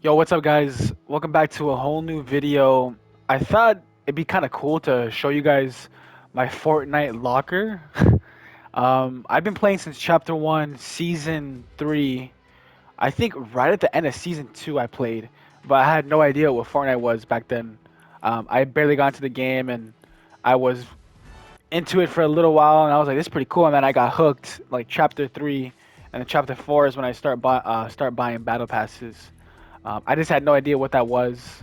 Yo, what's up, guys? Welcome back to a whole new video. I thought it'd be kind of cool to show you guys my Fortnite locker. I've been playing since Chapter 1, Season 3. I think right at the end of Season 2 I played, but I had no idea what Fortnite was back then. I barely got into the game, and I was into it for a little while, and I was like, this is pretty cool, and then I got hooked, like Chapter 3, and then Chapter 4 is when I start buying battle passes. I just had no idea what that was.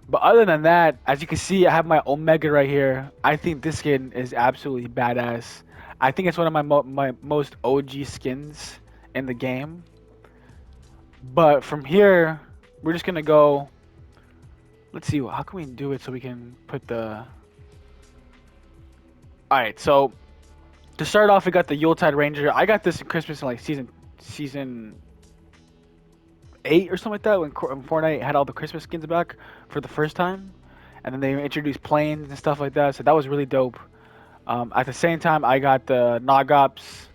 But other than that, as you can see, I have my Omega right here. I think this skin is absolutely badass. I think it's one of my most OG skins in the game. But from here, we're just gonna go. Let's see, how can we do it so we can put the. All right, so to start off, we got the Yuletide Ranger. I got this in Christmas in like season 8 or something like that when Fortnite had all the Christmas skins back for the first time, and then they introduced planes and stuff like that. So that was really dope. At the same time, I got the Nogops,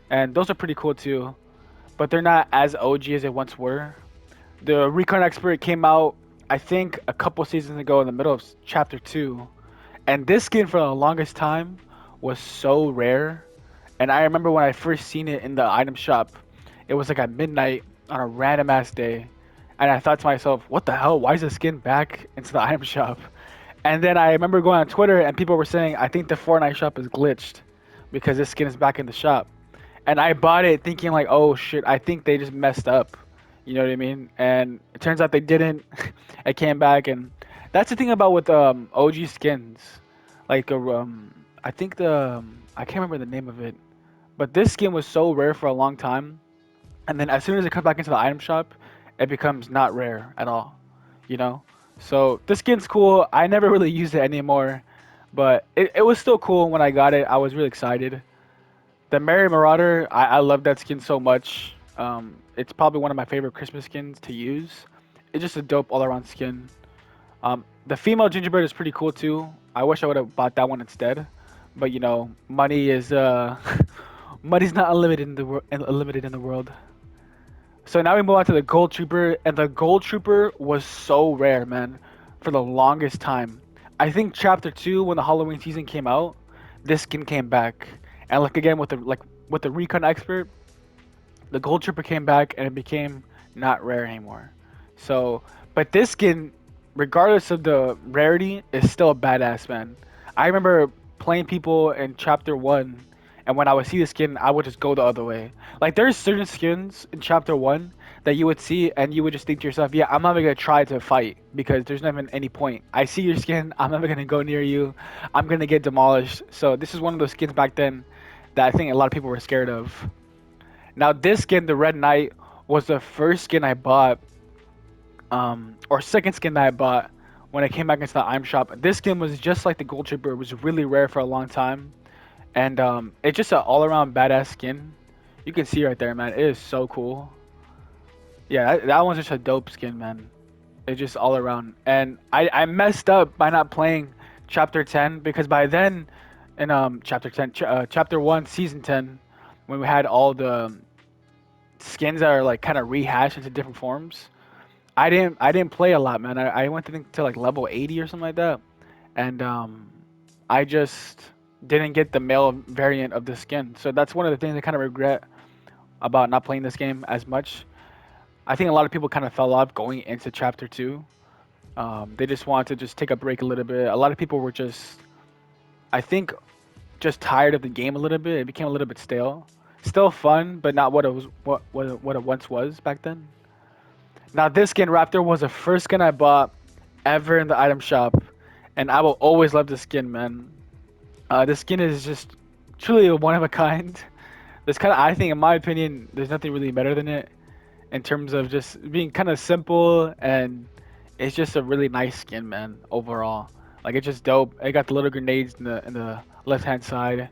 and those are pretty cool too, but they're not as OG as they once were. The Recon Expert came out, I think, a couple seasons ago in the middle of Chapter 2, and this skin for the longest time was so rare. And I remember when I first seen it in the item shop, it was like at midnight on a random ass day. And I thought to myself, what the hell? Why is the skin back into the item shop? And then I remember going on Twitter and people were saying, I think the Fortnite shop is glitched because this skin is back in the shop. And I bought it thinking like, oh shit, I think they just messed up. You know what I mean? And it turns out they didn't. I came back, and that's the thing about with OG skins. Like I think I can't remember the name of it, but this skin was so rare for a long time, and then as soon as it comes back into the item shop, it becomes not rare at all. You know? So this skin's cool. I never really used it anymore, but it was still cool when I got it. I was really excited. The Merry Marauder, I love that skin so much. It's probably one of my favorite Christmas skins to use. It's just a dope all-around skin. The female gingerbread is pretty cool too. I wish I would have bought that one instead, but you know, money is money's not unlimited in the world. So now we move on to the Gold Trooper, and the Gold Trooper was so rare, man, for the longest time. I think Chapter 2, when the Halloween season came out, this skin came back, and like again with the Recon Expert, the Gold Trooper came back and it became not rare anymore. So, but this skin, regardless of the rarity, is still a badass, man. I remember playing people in Chapter 1, and when I would see the skin, I would just go the other way. Like, there's certain skins in Chapter 1 that you would see, and you would just think to yourself, yeah, I'm not even going to try to fight because there's not even any point. I see your skin, I'm never going to go near you, I'm going to get demolished. So, this is one of those skins back then that I think a lot of people were scared of. Now this skin, the Red Knight, was the first skin I bought, or second skin that I bought when I came back into the item shop. This skin was just like the Gold Trooper. It was really rare for a long time, and it's just an all-around badass skin. You can see right there, man. It is so cool. Yeah, that one's just a dope skin, man. It's just all around. And I messed up by not playing Chapter 10 because by then, in Chapter 1, Season 10, when we had all the skins that are like kind of rehashed into different forms. I didn't play a lot, man. I went to like level 80 or something like that, and I just didn't get the male variant of the skin. So that's one of the things I kind of regret about not playing this game as much. I think a lot of people kind of fell off going into Chapter 2. They just wanted to just take a break a little bit. A lot of people were just, I think, just tired of the game a little bit. It became a little bit stale. Still fun, but not what it was what it once was back then. Now this skin Raptor was the first skin I bought ever in the item shop, and I will always love this skin, man. This skin is just truly a one of a kind. There's kind of, I think, in my opinion, there's nothing really better than it in terms of just being kind of simple, and it's just a really nice skin, man. Overall, like it's just dope. It got the little grenades in the left hand side.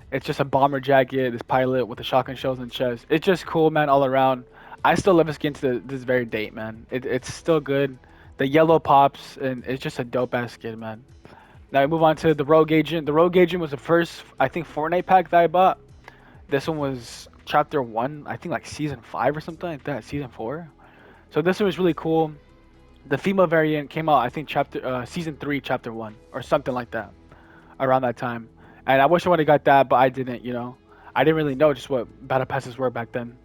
It's just a bomber jacket, this pilot with the shotgun shells in the chest. It's just cool, man, all around. I still love this skin to this very date, man. It's still good. The yellow pops, and it's just a dope ass skin, man. Now we move on to the Rogue Agent. The Rogue Agent was the first, I think, Fortnite pack that I bought. This one was Chapter 1, I think like Season 5 or something like that, Season 4. So this one was really cool. The female variant came out, I think, season three, chapter one, or something like that, around that time. And I wish I would have got that, but I didn't. I didn't really know just what battle passes were back then.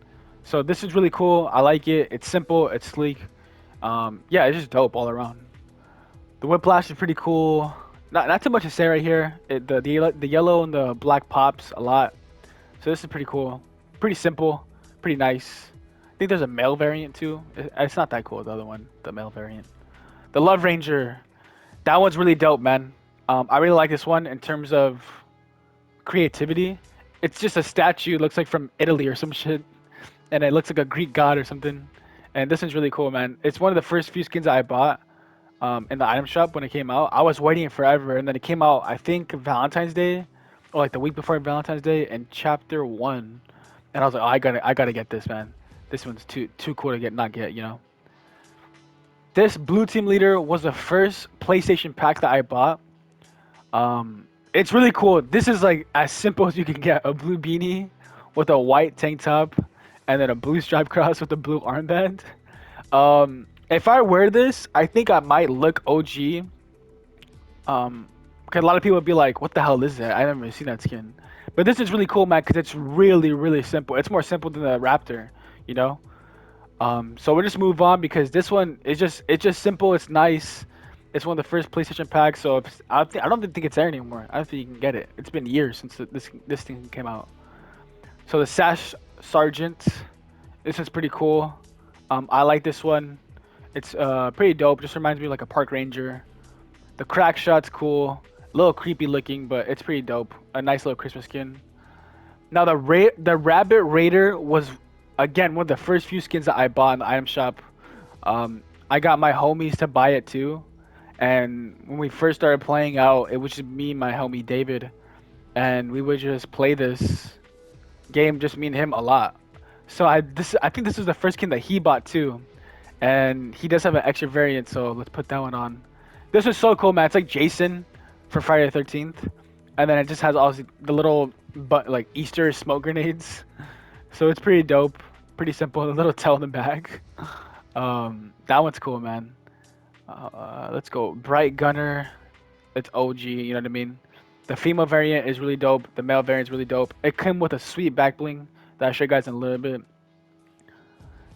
So this is really cool. I like it. It's simple. It's sleek. Yeah, it's just dope all around. The whiplash is pretty cool. Not too much to say right here. The yellow and the black pops a lot. So this is pretty cool. Pretty simple. Pretty nice. I think there's a male variant too. It's not that cool. The other one, the male variant. The Love Ranger. That one's really dope, man. I really like this one in terms of creativity. It's just a statue. It looks like from Italy or some shit, and it looks like a Greek god or something. And this one's really cool, man. It's one of the first few skins I bought in the item shop when it came out. I was waiting forever, and then it came out, I think, Valentine's Day, or like the week before Valentine's Day, in chapter one. And I was like, oh, I gotta get this, man. This one's too cool to not get. This blue team leader was the first PlayStation pack that I bought. It's really cool. This is like as simple as you can get: a blue beanie with a white tank top, and then a blue stripe cross with a blue armband. If I wear this, I think I might look OG. Cause a lot of people would be like, "What the hell is that? I never seen that skin." But this is really cool, man, because it's really, really simple. It's more simple than the Raptor, you know. So we'll just move on because this one is just simple. It's nice. It's one of the first PlayStation packs, so I don't think it's there anymore. I don't think you can get it. It's been years since this thing came out. So the Sash Sergeant, this is pretty cool. I like this one. It's pretty dope. Just reminds me of like a park ranger. The crack shot's cool. A little creepy looking, but it's pretty dope. A nice little Christmas skin. Now the Rabbit Raider was again one of the first few skins that I bought in the item shop. I got my homies to buy it too, and when we first started playing out, it was just me and my homie David, and we would just play this game, just me and him a lot. So I think this is the first skin that he bought too, and he does have an extra variant, so let's put that one on. This is so cool, man. It's like Jason for Friday the 13th, and then it just has all the little like Easter smoke grenades. So it's pretty dope, pretty simple. A little tail in the bag. That one's cool, man. Let's go Bright Gunner. It's OG. You know what I mean? The female variant is really dope. The male variant is really dope. It came with a sweet back bling that I'll show you guys in a little bit.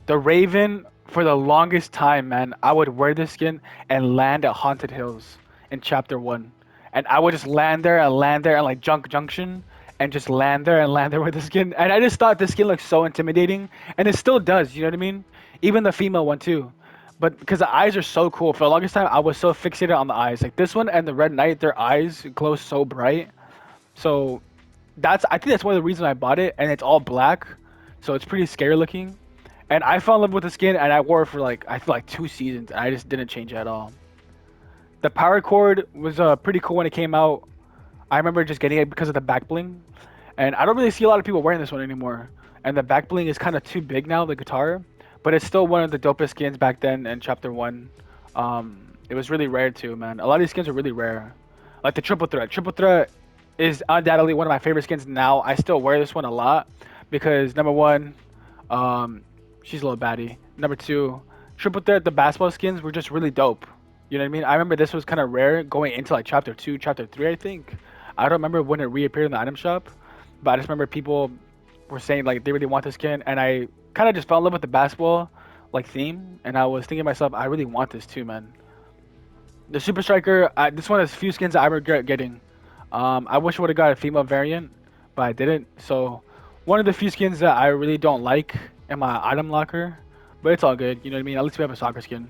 The Raven, for the longest time, man, I would wear this skin and land at Haunted Hills in Chapter 1. And I would just land there and like Junk Junction and just land there with the skin. And I just thought this skin looked so intimidating. And it still does, you know what I mean? Even the female one too. But because the eyes are so cool. For the longest time, I was so fixated on the eyes. Like this one and the Red Knight, their eyes glow so bright. So I think that's one of the reasons I bought it. And it's all black. So it's pretty scary looking. And I fell in love with the skin, and I wore it for I feel like 2 seasons, and I just didn't change it at all. The power cord was pretty cool when it came out. I remember just getting it because of the back bling, and I don't really see a lot of people wearing this one anymore. And the back bling is kind of too big now, the guitar, but it's still one of the dopest skins back then in Chapter 1. It was really rare too, man. A lot of these skins are really rare. Like the triple threat. Triple threat is undoubtedly one of my favorite skins now. I still wear this one a lot because number one, she's a little baddie. Number two, triple threat, the basketball skins were just really dope. You know what I mean? I remember this was kind of rare going into like chapter 2, chapter 3, I think. I don't remember when it reappeared in the item shop, but I just remember people were saying like they really want this skin, and I kind of just fell in love with the basketball like theme, and I was thinking to myself, I really want this too, man. The Super Striker, this one has few skins that I regret getting. I wish I would have got a female variant, but I didn't. So one of the few skins that I really don't like in my item locker, but it's all good. You know what I mean? At least we have a soccer skin.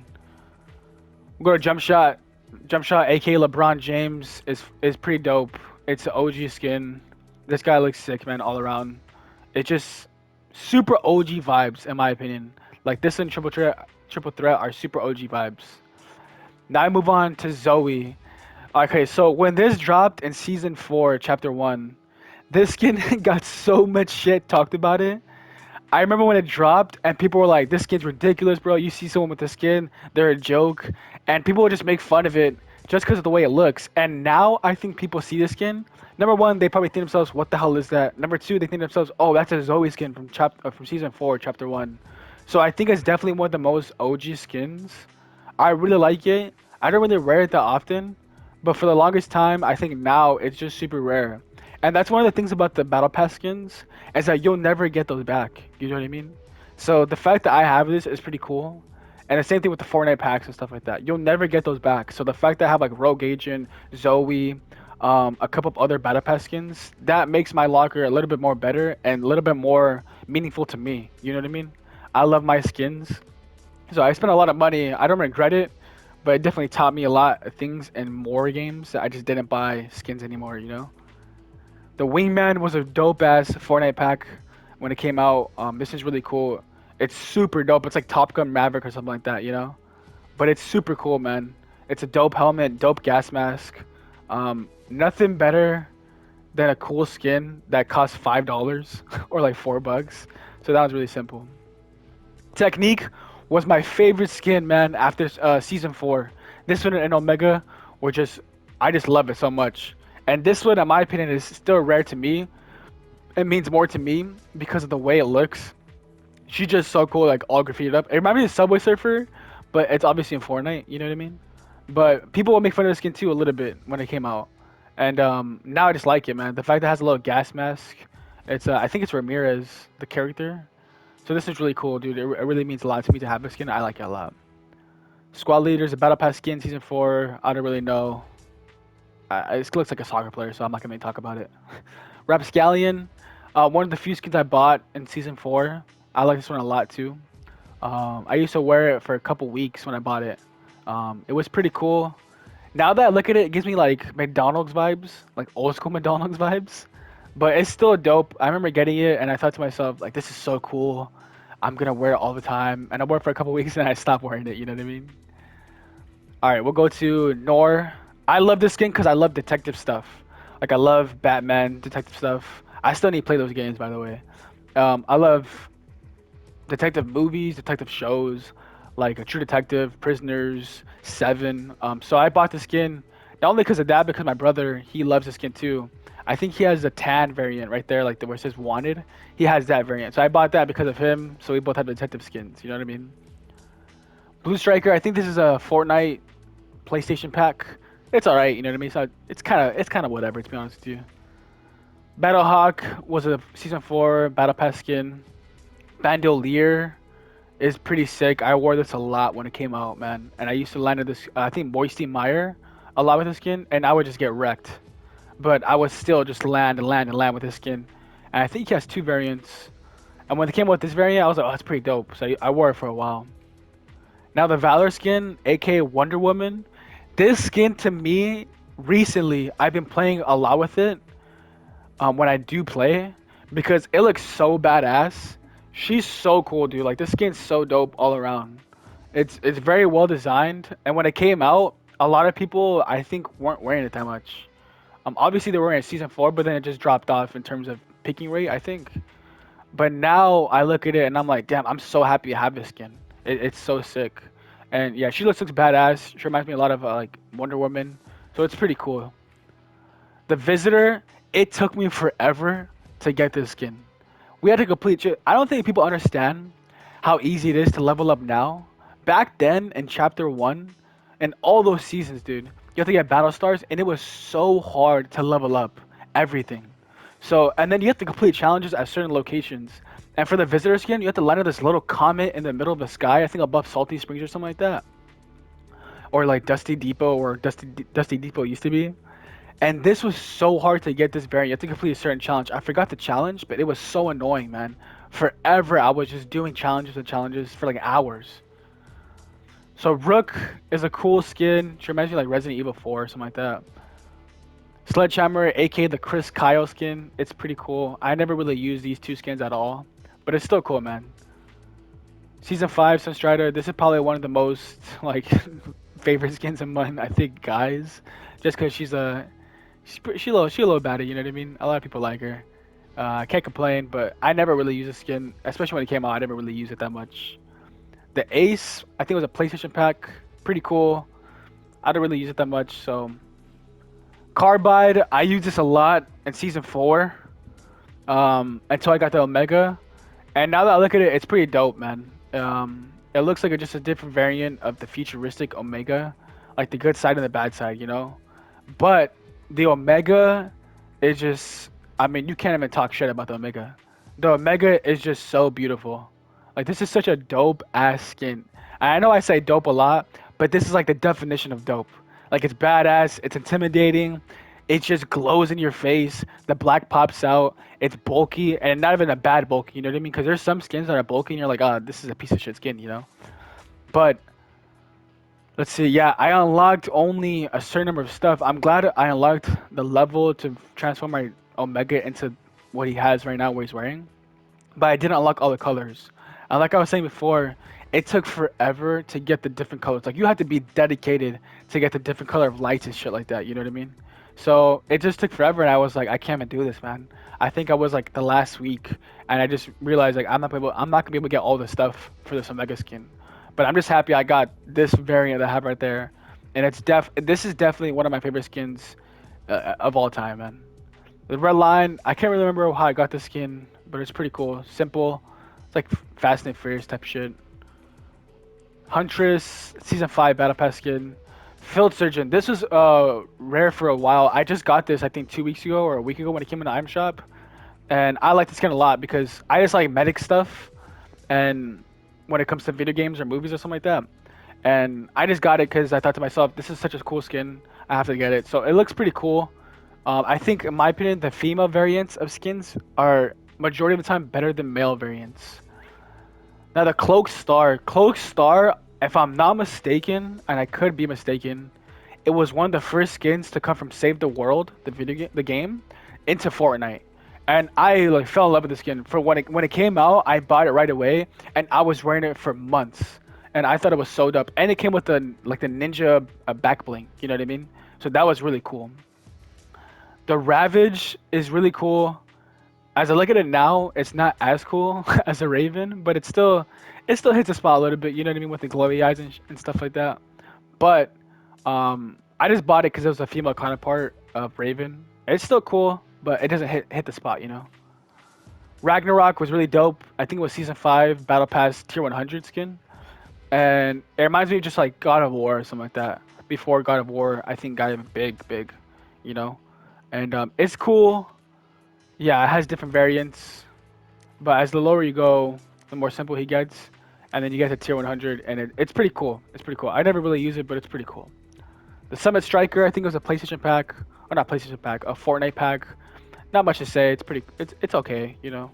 We'll go to Jump Shot. Jump Shot, aka LeBron James, is pretty dope. It's an OG skin. This guy looks sick, man, all around. It's just super OG vibes, in my opinion. Like this and Triple Threat are super OG vibes. Now I move on to Zoe. Okay, so when this dropped in season 4, chapter 1, this skin got so much shit talked about it. I remember when it dropped and people were like, this skin's ridiculous, bro. You see someone with the skin, they're a joke. And people would just make fun of it just because of the way it looks. And now I think people see this skin. Number one, they probably think to themselves, what the hell is that? Number two, they think to themselves, oh, that's a Zoe skin from season 4, chapter 1. So I think it's definitely one of the most OG skins. I really like it. I don't really wear it that often, but for the longest time, I think now it's just super rare. And that's one of the things about the Battle Pass skins is that you'll never get those back. You know what I mean? So the fact that I have this is pretty cool. And the same thing with the Fortnite packs and stuff like that. You'll never get those back. So the fact that I have like Rogue Agent, Zoe, a couple of other Battle Pass skins, that makes my locker a little bit more better and a little bit more meaningful to me. You know what I mean? I love my skins. So I spent a lot of money. I don't regret it, but it definitely taught me a lot of things in more games that I just didn't buy skins anymore, you know? The Wingman was a dope ass Fortnite pack when it came out. This is really cool. It's super dope. It's like Top Gun Maverick or something like that, you know? But it's super cool, man. It's a dope helmet, dope gas mask. Nothing better than a cool skin that costs $5 or like $4. So that was really simple. Technique was my favorite skin, man. After season 4, this one and Omega were just, I just love it so much. And this one, in my opinion, is still rare to me. It means more to me because of the way it looks. She's just so cool, like all graffitied up. It reminds me of Subway Surfer, but it's obviously in Fortnite. You know what I mean? But people will make fun of the skin too a little bit when it came out, and now I just like it, man. The fact that it has a little gas mask. It's I think it's Ramirez, the character. So this is really cool, dude. It really means a lot to me to have this skin. I like it a lot. Squad leaders, a battle pass skin, season 4. I don't really know. It looks like a soccer player, so I'm not gonna talk about it. Rapscallion, one of the few skins I bought in season 4. I like this one a lot too. I used to wear it for a couple weeks when I bought it. It was pretty cool. Now that I look at it, it gives me like McDonald's vibes, like old school McDonald's vibes. But it's still dope. I remember getting it and I thought to myself, like, this is so cool. I'm gonna wear it all the time. And I wore it for a couple weeks and I stopped wearing it. You know what I mean? All right, we'll go to Nor. I love this skin because I love detective stuff. Like I love Batman detective stuff. I still need to play those games, by the way. I love detective movies, detective shows, like a True Detective, Prisoners, Seven. So I bought the skin not only because of that, because my brother he loves the skin too. I think he has a tan variant right there, like the where it says wanted. He has that variant, so I bought that because of him. So we both have detective skins. You know what I mean? Blue Striker. I think this is a Fortnite PlayStation pack. It's all right. You know what I mean? So it's kind of whatever. To be honest with you. Battlehawk was a season 4 battle pass skin. Bandolier is pretty sick. I wore this a lot when it came out, man. And I used to land at this, I think, Moisty Meyer a lot with this skin, and I would just get wrecked. But I would still just land and land and land with this skin. And I think he has 2 variants. And when it came out with this variant, I was like, oh, that's pretty dope. So I wore it for a while. Now the Valor skin, aka Wonder Woman. This skin to me, recently, I've been playing a lot with it when I do play because it looks so badass. She's so cool, dude. Like this skin's so dope all around. It's very well designed, and when it came out, a lot of people I think weren't wearing it that much. Obviously they were wearing it season 4, but then it just dropped off in terms of picking rate, I think. But now I look at it and I'm like, damn, I'm so happy to have this skin. It's so sick, and yeah, she looks badass. She reminds me a lot of like Wonder Woman, so it's pretty cool. The Visitor, it took me forever to get this skin. We had to complete. I don't think people understand how easy it is to level up now. Back then in Chapter 1, and all those seasons, dude, you have to get battle stars, and it was so hard to level up everything. So, and then you have to complete challenges at certain locations. And for the Visitor skin, you have to land on this little comet in the middle of the sky, I think above Salty Springs or something like that. Or like Dusty Depot, or Dusty Depot used to be. And this was so hard to get this variant. You have to complete a certain challenge. I forgot the challenge, but it was so annoying, man. Forever, I was just doing challenges and challenges for like hours. So Rook is a cool skin. She reminds me like Resident Evil 4 or something like that. Sledgehammer, aka the Chris Kyle skin. It's pretty cool. I never really used these 2 skins at all, but it's still cool, man. Season 5, Sunstrider. This is probably one of the most like favorite skins among I think guys, just because she a little baddie, you know what I mean? A lot of people like her. I can't complain, but I never really used the skin, especially when it came out. I never really used it that much. The Ace, I think it was a PlayStation pack. Pretty cool. I don't really use it that much. So Carbide, I used this a lot in season 4, until I got the Omega, and now that I look at it, it's pretty dope, man. It looks like just a different variant of the futuristic Omega, like the good side and the bad side, you know. But the Omega is just, I mean, you can't even talk shit about the Omega. The Omega is just so beautiful. Like, this is such a dope ass skin. And I know I say dope a lot, but this is like the definition of dope. Like, it's badass, it's intimidating, it just glows in your face, the black pops out, it's bulky, and not even a bad bulky, you know what I mean? Because there's some skins that are bulky and you're like, ah, this is a piece of shit skin, you know? But let's see. Yeah, I unlocked only a certain number of stuff. I'm glad I unlocked the level to transform my Omega into what he has right now, what he's wearing. But I didn't unlock all the colors. And like I was saying before, it took forever to get the different colors. Like you had to be dedicated to get the different color of lights and shit like that. You know what I mean? So it just took forever, and I was like, I can't even do this, man. I think I was like the last week, and I just realized like I'm not gonna be able to get all the stuff for this Omega skin. But I'm just happy I got this variant that I have right there, and this is definitely one of my favorite skins of all time, man. The red line, I can't really remember how I got the skin, but it's pretty cool. Simple. It's like Fast and Furious type shit. Huntress, Season 5 Battle Pass skin. Field Surgeon. This was rare for a while. I just got this, I think, 2 weeks ago or a week ago when it came in the item shop. And I like this skin a lot because I just like medic stuff. And when it comes to video games or movies or something like that. And I just got it because I thought to myself, this is such a cool skin. I have to get it. So it looks pretty cool. I think, in my opinion, the female variants of skins are majority of the time better than male variants. Now the Cloak Star, if I'm not mistaken, and I could be mistaken, it was one of the first skins to come from Save the World, the the game, into Fortnite. And I like fell in love with the skin. For when it came out, I bought it right away, and I was wearing it for months. And I thought it was so dope. And it came with the ninja back bling. You know what I mean? So that was really cool. The Ravage is really cool. As I look at it now, it's not as cool as a Raven, but it still hits the spot a little bit. You know what I mean, with the glowy eyes and stuff like that. But I just bought it because it was a female counterpart of Raven. It's still cool, but it doesn't hit the spot. You know. Ragnarok was really dope. I think it was Season 5 Battle Pass Tier 100 skin, and it reminds me of just like God of War or something like that. Before God of War, I think got him big, you know, and it's cool. Yeah, it has different variants, but as the lower you go, the more simple he gets, and then you get to tier 100, and it's pretty cool. It's pretty cool. I never really use it, but it's pretty cool. The Summit Striker, I think it was a PlayStation pack, or not PlayStation pack, a Fortnite pack. Not much to say. It's okay, you know.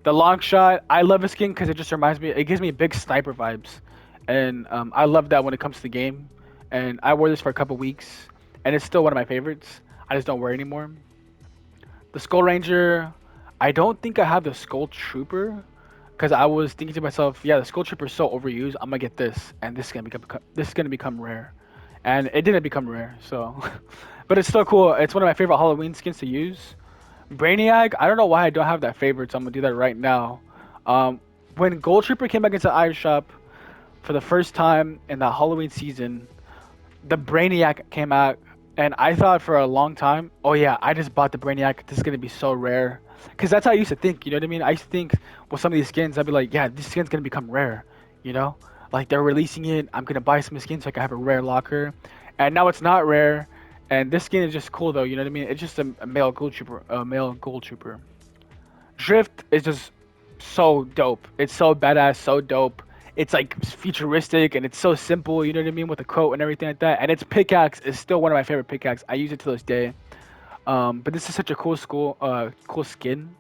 The Long Shot, I love the skin because it just reminds me. It gives me big sniper vibes, and I love that when it comes to the game. And I wore this for a couple weeks, and it's still one of my favorites. I just don't wear it anymore. The Skull Ranger, I don't think I have the Skull Trooper because I was thinking to myself, yeah, the Skull Trooper is so overused. I'm gonna get this, and this is gonna become rare, and it didn't become rare. So, but it's still cool. It's one of my favorite Halloween skins to use. Brainiac, I don't know why I don't have that favorite, so I'm gonna do that right now. When Gold Trooper came back into Iron Shop for the first time in the Halloween season, the Brainiac came out, and I thought for a long time, oh yeah, I just bought the Brainiac. This is gonna be so rare, cause that's how I used to think. You know what I mean? I used to think with some of these skins, I'd be like, yeah, this skin's gonna become rare. You know, like they're releasing it. I'm gonna buy some skins so I can have a rare locker, and now it's not rare. And this skin is just cool though. You know what I mean? It's just a male gold trooper. A male gold trooper. Drift is just so dope. It's so badass, so dope. It's like futuristic and it's so simple, you know what I mean, with the quote and everything like that. And its pickaxe is still one of my favorite pickaxe. I use it to this day. But this is such a cool skin.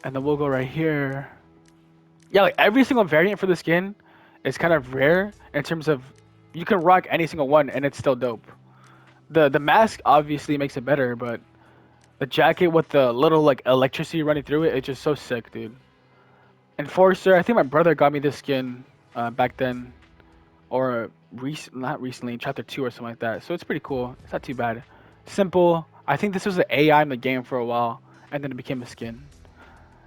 And then we'll go right here. Yeah, like every single variant for the skin is kind of rare in terms of you can rock any single one and it's still dope. The mask obviously makes it better, but the jacket with the little like electricity running through it, it's just so sick, dude. Enforcer, I think my brother got me this skin back then, or not recently, chapter 2 or something like that. So it's pretty cool. It's not too bad. Simple. I think this was an AI in the game for a while, and then it became a skin.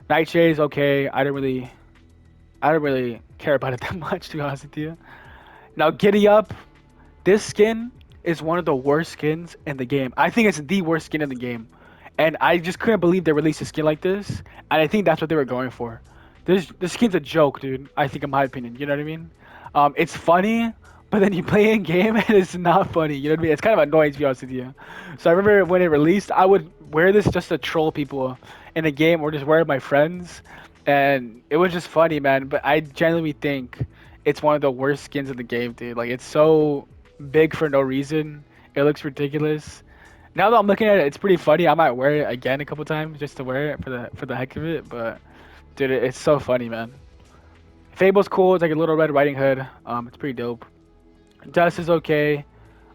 Nightshade is okay. I don't really care about it that much, to be honest with you. Now Giddy Up, this skin is one of the worst skins in the game. I think it's the worst skin in the game, and I just couldn't believe they released a skin like this. And I think that's what they were going for. this skin's a joke, dude. I think, in my opinion, you know what I mean? It's funny, but then you play in game and it's not funny. You know what I mean? It's kind of annoying to be honest with you. So I remember when it released, I would wear this just to troll people in a game or just wear it with my friends, and it was just funny, man. But I genuinely think it's one of the worst skins in the game, dude. Like it's so big for no reason. It looks ridiculous. Now that I'm looking at it, it's pretty funny. I might wear it again a couple times just to wear it for the heck of it. But dude, it's so funny, man. Fable's cool. It's like a little Red Riding Hood. It's pretty dope. Dust is okay.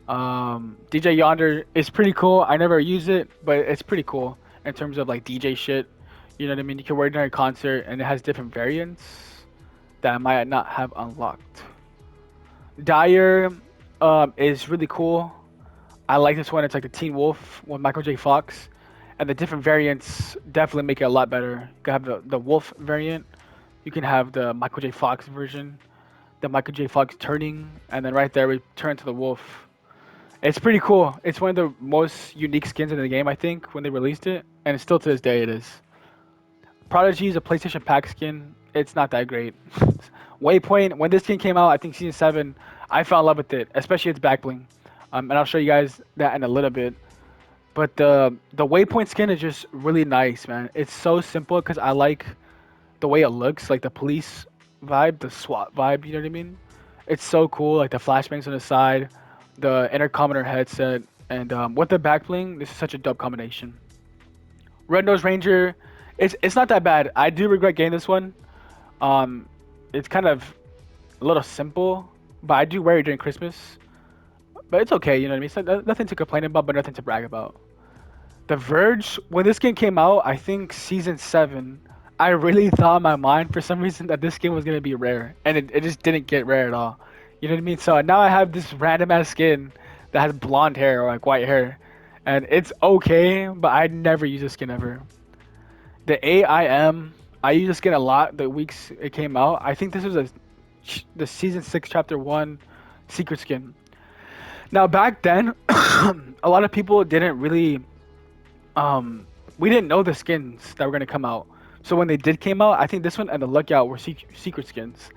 DJ Yonder is pretty cool. I never use it, but it's pretty cool in terms of like DJ shit. You know what I mean? You can wear it during a concert, and it has different variants that I might not have unlocked. Dyer is really cool. I like this one. It's like the Teen Wolf with Michael J. Fox, and the different variants definitely make it a lot better. You can have the Wolf variant. You can have the Michael J. Fox version, the Michael J. Fox turning, and then right there we turn to the Wolf. It's pretty cool. It's one of the most unique skins in the game, I think, when they released it, and still to this day it is. Prodigy is a PlayStation Pack skin. It's not that great. Waypoint, when this skin came out, I think Season 7, I fell in love with it, especially its back bling. And I'll show you guys that in a little bit. But the Waypoint skin is just really nice, man. It's so simple because I like the way it looks, like the police vibe, the SWAT vibe, you know what I mean? It's so cool, like the flashbangs on the side, the intercommoner headset, and with the back bling, this is such a dope combination. Red Nose Ranger, it's not that bad. I do regret getting this one. Um, it's kind of a little simple, but I do wear it during Christmas. But it's okay, you know what I mean? It's nothing to complain about, but nothing to brag about. The Verge, when this game came out, I think Season 7, I really thought in my mind for some reason that this game was going to be rare. And it just didn't get rare at all. You know what I mean? So now I have this random ass skin that has blonde hair or like white hair. And it's okay, but I never use this skin ever. The AIM, I use this skin a lot the weeks it came out. I think this was the Season 6 Chapter 1 secret skin. Now back then, a lot of people didn't really we didn't know the skins that were gonna come out. So when they did came out, I think this one and the Lookout were secret skins.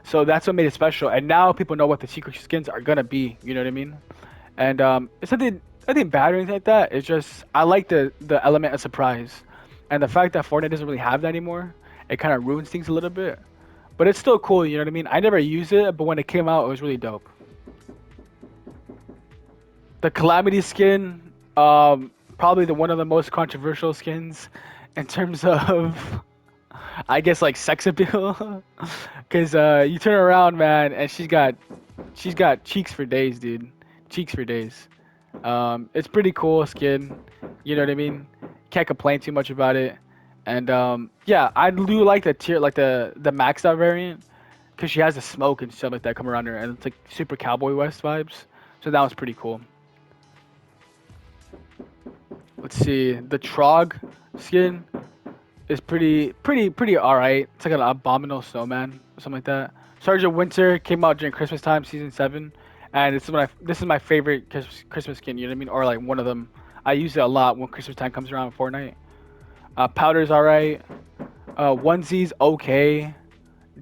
So that's what made it special. And now people know what the secret skins are gonna be. You know what I mean? And it's nothing bad or anything like that. It's just I like the element of surprise, and the fact that Fortnite doesn't really have that anymore. It kind of ruins things a little bit. But it's still cool. You know what I mean? I never used it, but when it came out, it was really dope. The Calamity skin, probably the one of the most controversial skins in terms of, I guess, like sex appeal. Cause you turn around, man, and she's got cheeks for days, dude. Cheeks for days. It's pretty cool skin. You know what I mean? Can't complain too much about it. And yeah, I do like the tier, like the maxed out variant, cause she has the smoke and stuff like that come around her, and it's like super Cowboy West vibes. So that was pretty cool. Let's see, the Trog skin is pretty alright. It's like an abominable snowman or something like that. Sergeant Winter came out during Christmas time, Season 7, and this is my favorite Christmas skin. You know what I mean? Or like one of them. I use it a lot when Christmas time comes around in Fortnite. Powder's alright. Onesie's okay.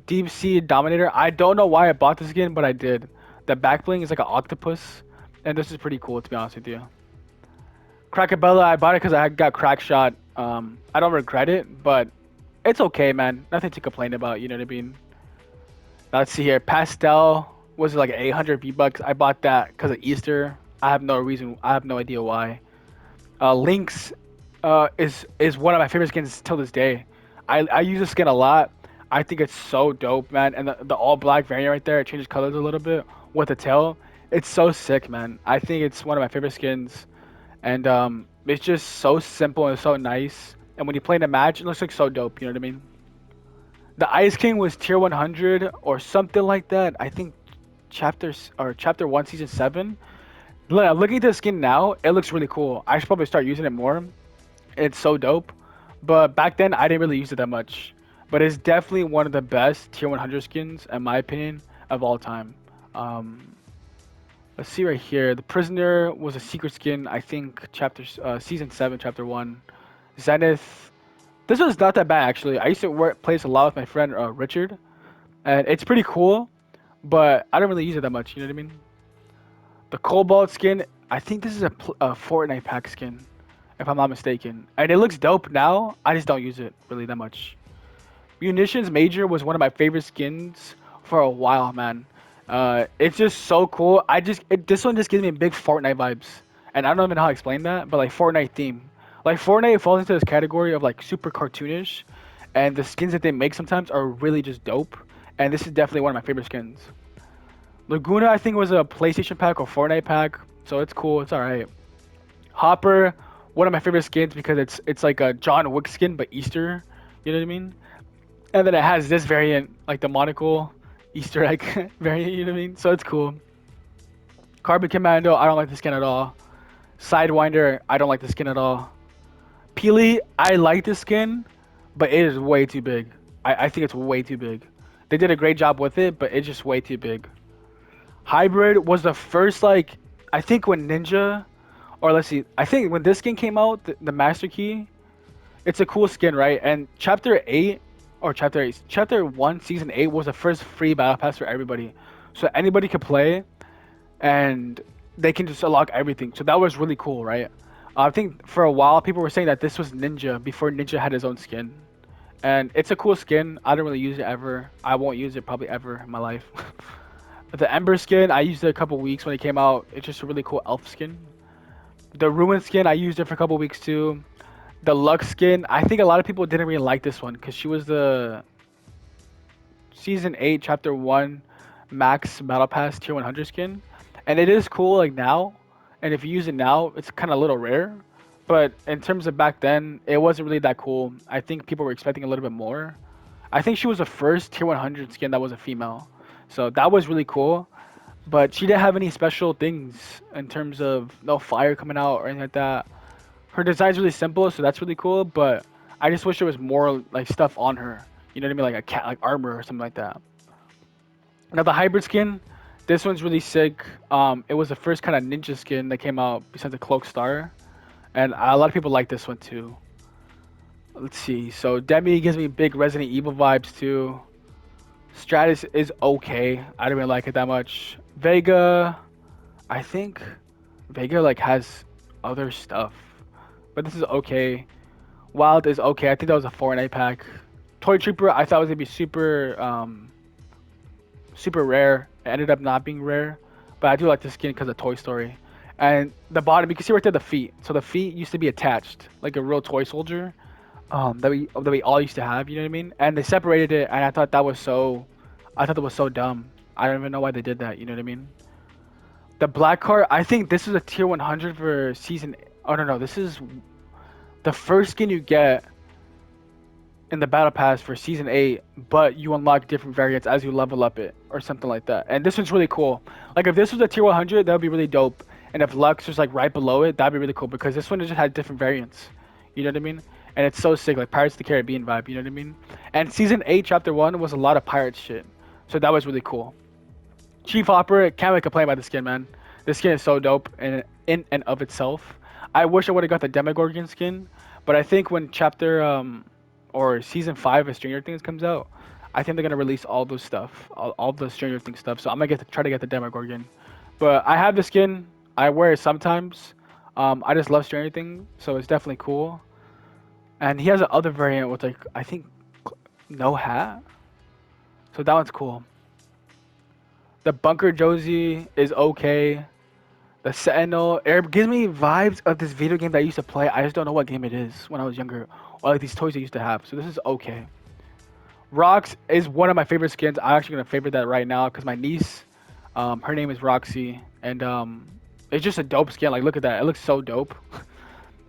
Deep Sea Dominator. I don't know why I bought this skin, but I did. The back bling is like an octopus, and this is pretty cool to be honest with you. Crackabella, I bought it because I got crack shot. I don't regret it, but it's okay, man. Nothing to complain about. You know what I mean? Let's see here. Pastel was like 800 V-Bucks. I bought that because of Easter. I have no reason. I have no idea why. Lynx is one of my favorite skins till this day. I use this skin a lot. I think it's so dope, man. And the all black variant right there, it changes colors a little bit with the tail. It's so sick, man. I think it's one of my favorite skins. And it's just so simple and so nice. And when you play in a match, it looks like so dope. You know what I mean? The Ice King was tier 100 or something like that. I think chapter 1, season 7. Looking at the skin now, it looks really cool. I should probably start using it more. It's so dope. But back then, I didn't really use it that much. But it's definitely one of the best tier 100 skins, in my opinion, of all time. Let's see right here. The Prisoner was a secret skin. I think season 7, chapter 1. Zenith. This one's not that bad actually. I used to play this a lot with my friend Richard, and it's pretty cool. But I don't really use it that much. You know what I mean? The Cobalt skin. I think this is a Fortnite pack skin, if I'm not mistaken. And it looks dope now. I just don't use it really that much. Munitions Major was one of my favorite skins for a while, man. It's just so cool. This one just gives me big Fortnite vibes, and I don't even know how to explain that, but like Fortnite theme. Like Fortnite falls into this category of like super cartoonish, and the skins that they make sometimes are really just dope. And this is definitely one of my favorite skins. Laguna, I think, was a PlayStation pack or Fortnite pack, so it's cool. It's all right. Hopper, one of my favorite skins because it's like a John Wick skin but Easter. You know what I mean? And then it has this variant, like the monocle Easter egg variant, you know what I mean? So it's cool. Carbon Commando, I don't like the skin at all. Sidewinder, I don't like the skin at all. Peely, I like the skin, but it is way too big. I think it's way too big. They did a great job with it, but it's just way too big. Hybrid was the first, like, I think when Ninja, or let's see, I think when this skin came out, the Master Key, it's a cool skin, right? And Chapter 8, or Chapter 8, Chapter 1, Season 8 was the first free Battle Pass for everybody. So anybody could play, and they can just unlock everything. So that was really cool, right? I think for a while, people were saying that this was Ninja before Ninja had his own skin. And it's a cool skin. I don't really use it ever. I won't use it probably ever in my life. The Ember skin, I used it a couple weeks when it came out. It's just a really cool elf skin. The Ruin skin, I used it for a couple weeks too. The Lux skin, I think a lot of people didn't really like this one because she was the Season 8, Chapter 1 Max Battle Pass Tier 100 skin. And it is cool like now. And if you use it now, it's kind of a little rare. But in terms of back then, it wasn't really that cool. I think people were expecting a little bit more. I think she was the first Tier 100 skin that was a female. So that was really cool. But she didn't have any special things in terms of no fire coming out or anything like that. Her design's really simple, so that's really cool. But I just wish there was more like stuff on her. You know what I mean, like a cat, like armor or something like that. Now the hybrid skin, this one's really sick. It was the first kind of ninja skin that came out besides the cloak star, and a lot of people like this one too. Let's see. So Demi gives me big Resident Evil vibes too. Stratus is okay. I don't really like it that much. Vega, I think Vega like has other stuff, but this is okay. Wild is okay. I think that was a Fortnite pack. Toy Trooper, I thought was gonna be super rare. It ended up not being rare, but I do like the skin because of Toy Story. And the bottom, you can see right there the feet. So the feet used to be attached like a real toy soldier, that we all used to have. You know what I mean? And they separated it, and I thought that was so dumb. I don't even know why they did that. You know what I mean? The black card, I think this is a tier 100 for season. Oh no, this is the first skin you get in the battle pass for season 8, but you unlock different variants as you level up it or something like that. And this one's really cool. Like if this was a tier 100, that would be really dope. And if Lux was like right below it, that'd be really cool because this one just had different variants. You know what I mean? And it's so sick, like Pirates of the Caribbean vibe. You know what I mean? And season 8, chapter 1 was a lot of pirate shit, so that was really cool. Chief Hopper, can't really complain about the skin, man. The skin is so dope in and of itself. I wish I would have got the Demogorgon skin, but I think when chapter or season 5 of Stranger Things comes out, I think they're gonna release all those stuff, all the Stranger Things stuff. So I'm gonna try to get the Demogorgon. But I have the skin. I wear it sometimes. I just love Stranger Things, so it's definitely cool. And he has an other variant with like I think no hat, so that one's cool. The Bunker Josie is okay. The Sentinel it gives me vibes of this video game that I used to play. I just don't know what game it is when I was younger, or like these toys I used to have. So this is okay. Rox is one of my favorite skins. I'm actually gonna favorite that right now because my niece, her name is Roxy, and it's just a dope skin. Like look at that, it looks so dope.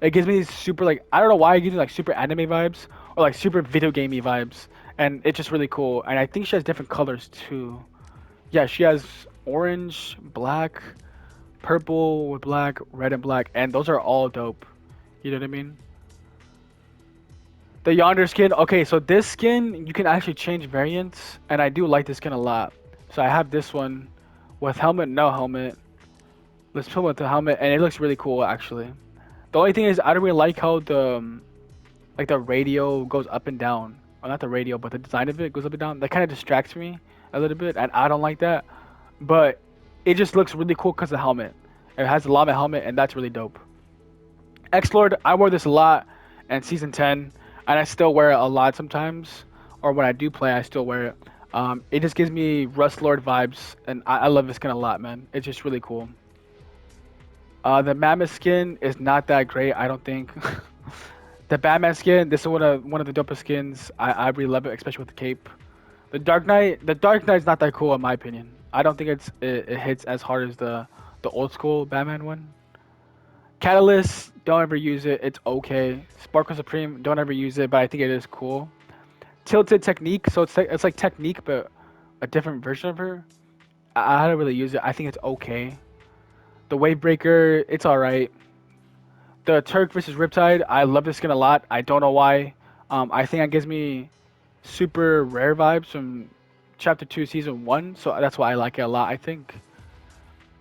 It gives me these super like I don't know why it gives me like super anime vibes or like super video gamey vibes, and it's just really cool. And I think she has different colors too. Yeah, she has orange, black, purple with black, red and black, and those are all dope. You know what I mean? The Yonder skin. Okay, so this skin you can actually change variants, and I do like this skin a lot. So I have this one with helmet, no helmet. Let's put with the helmet, and it looks really cool actually. The only thing is I don't really like how like the radio goes up and down. Or not the radio, but the design of it goes up and down. That kind of distracts me a little bit, and I don't like that. But it just looks really cool because of the helmet. It has a llama helmet, and that's really dope. X Lord, I wore this a lot in season 10, and I still wear it a lot sometimes. Or when I do play, I still wear it. It just gives me Rust Lord vibes, and I love this skin a lot, man. It's just really cool. The Mammoth skin is not that great, I don't think. The Batman skin, this is one of the dopest skins. I really love it, especially with the cape. The Dark Knight's not that cool in my opinion. I don't think it hits as hard as the old school Batman one. Catalyst, don't ever use it. It's okay. Sparkle Supreme, don't ever use it, but I think it is cool. Tilted Technique, so it's like Technique, but a different version of her. I don't really use it. I think it's okay. The Wavebreaker, it's alright. The Turk versus Riptide, I love this skin a lot. I don't know why. I think it gives me super rare vibes from Chapter 2, Season 1, so that's why I like it a lot, I think.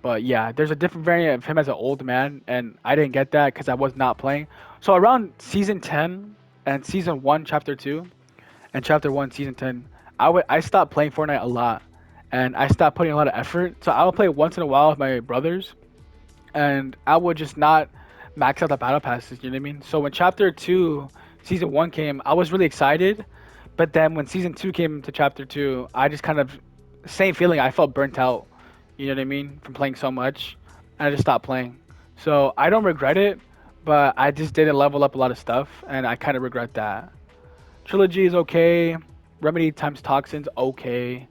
But yeah, there's a different variant of him as an old man, and I didn't get that because I was not playing. So around Season 10 and Season 1, Chapter 2, and Chapter 1, Season 10, I stopped playing Fortnite a lot, and I stopped putting a lot of effort. So I would play once in a while with my brothers, and I would just not max out the battle passes. You know what I mean? So when Chapter 2, Season 1 came, I was really excited, but then when Season 2 came to Chapter 2, I just kind of same feeling. I felt burnt out. You know what I mean? From playing so much, and I just stopped playing. So I don't regret it, but I just didn't level up a lot of stuff, and I kind of regret that. Trilogy is okay. Remedy times Toxins, okay.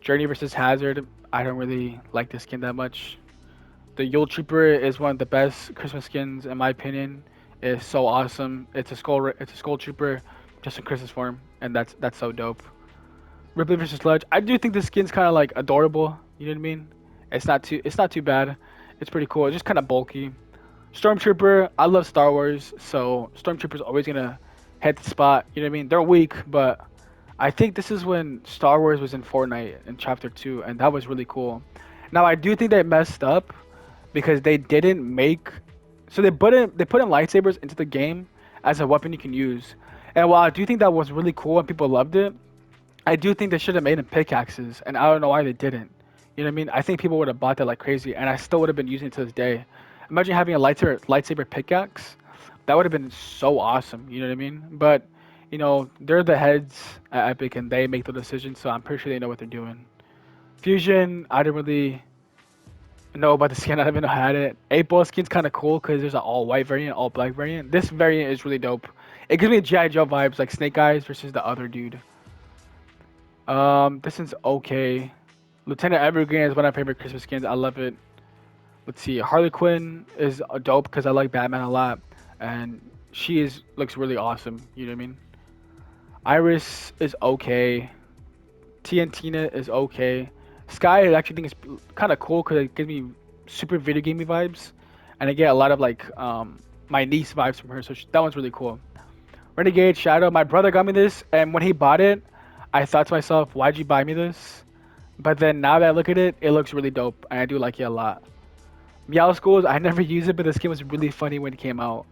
Journey versus Hazard, I don't really like this skin that much. The Yule Trooper is one of the best Christmas skins in my opinion. It's so awesome. It's a skull trooper, just in Christmas form, and that's so dope. Ripley versus Sludge, I do think this skin's kind of like adorable. You know what I mean? It's not too bad. It's pretty cool. It's just kind of bulky. Stormtrooper, I love Star Wars, so Stormtrooper's always gonna hit the spot. You know what I mean? They're weak, but I think this is when Star Wars was in Fortnite in Chapter 2, and that was really cool. Now I do think they messed up because they didn't make, so they put in lightsabers into the game as a weapon you can use. And while I do think that was really cool and people loved it, I do think they should have made them pickaxes, and I don't know why they didn't. You know what I mean? I think people would have bought that like crazy, and I still would have been using it to this day. Imagine having a lightsaber pickaxe. That would have been so awesome. You know what I mean? But they're the heads at Epic, and they make the decisions, so I'm pretty sure they know what they're doing. Fusion, I didn't really know about the skin. I haven't had it. 8 Ball skin's kind of cool because there's an all white variant, all black variant. This variant is really dope. It gives me GI Joe vibes, like Snake Eyes versus the other dude. This is okay. Lieutenant Evergreen is one of my favorite Christmas skins. I love it. Let's see. Harley Quinn is dope because I like Batman a lot, and looks really awesome. You know what I mean? Iris is okay. Tina is okay. Sky, I actually think is kind of cool because it gives me super video gamey vibes, and I get a lot of like my niece vibes from her. So that one's really cool. Renegade Shadow. My brother got me this, and when he bought it, I thought to myself, "Why'd you buy me this?" But then now that I look at it, it looks really dope, and I do like it a lot. Meow Schools, I never used it, but the skin was really funny when it came out.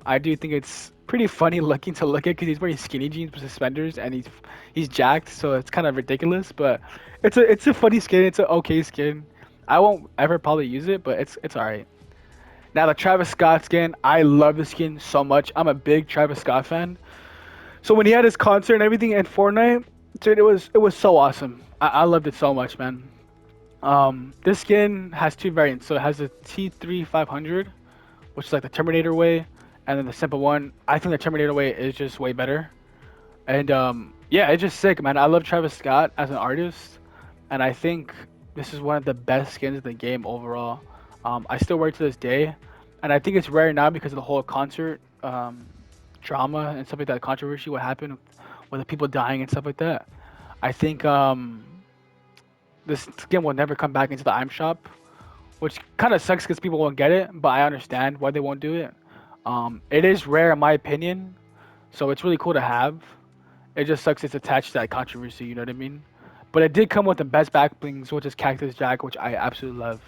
I do think it's pretty funny looking to look at because he's wearing skinny jeans with suspenders and he's jacked, so it's kind of ridiculous. But it's a funny skin. It's an okay skin. I won't ever probably use it, but it's alright. Now the Travis Scott skin, I love the skin so much. I'm a big Travis Scott fan. So when he had his concert and everything in Fortnite, dude, it was so awesome. I loved it so much, man. This skin has two variants. So it has the T3 500, which is like the Terminator way, and then the simple one. I think the Terminator way is just way better. And yeah, it's just sick, man. I love Travis Scott as an artist, and I think this is one of the best skins in the game overall. I still wear it to this day, and I think it's rare now because of the whole concert drama and stuff like that, controversy, what happened with the people dying and stuff like that. I think this skin will never come back into the item shop, which kind of sucks because people won't get it, but I understand why they won't do it. It is rare in my opinion, so it's really cool to have. It just sucks it's attached to that controversy, you know what I mean? But it did come with the best back blings, which is Cactus Jack, which I absolutely love.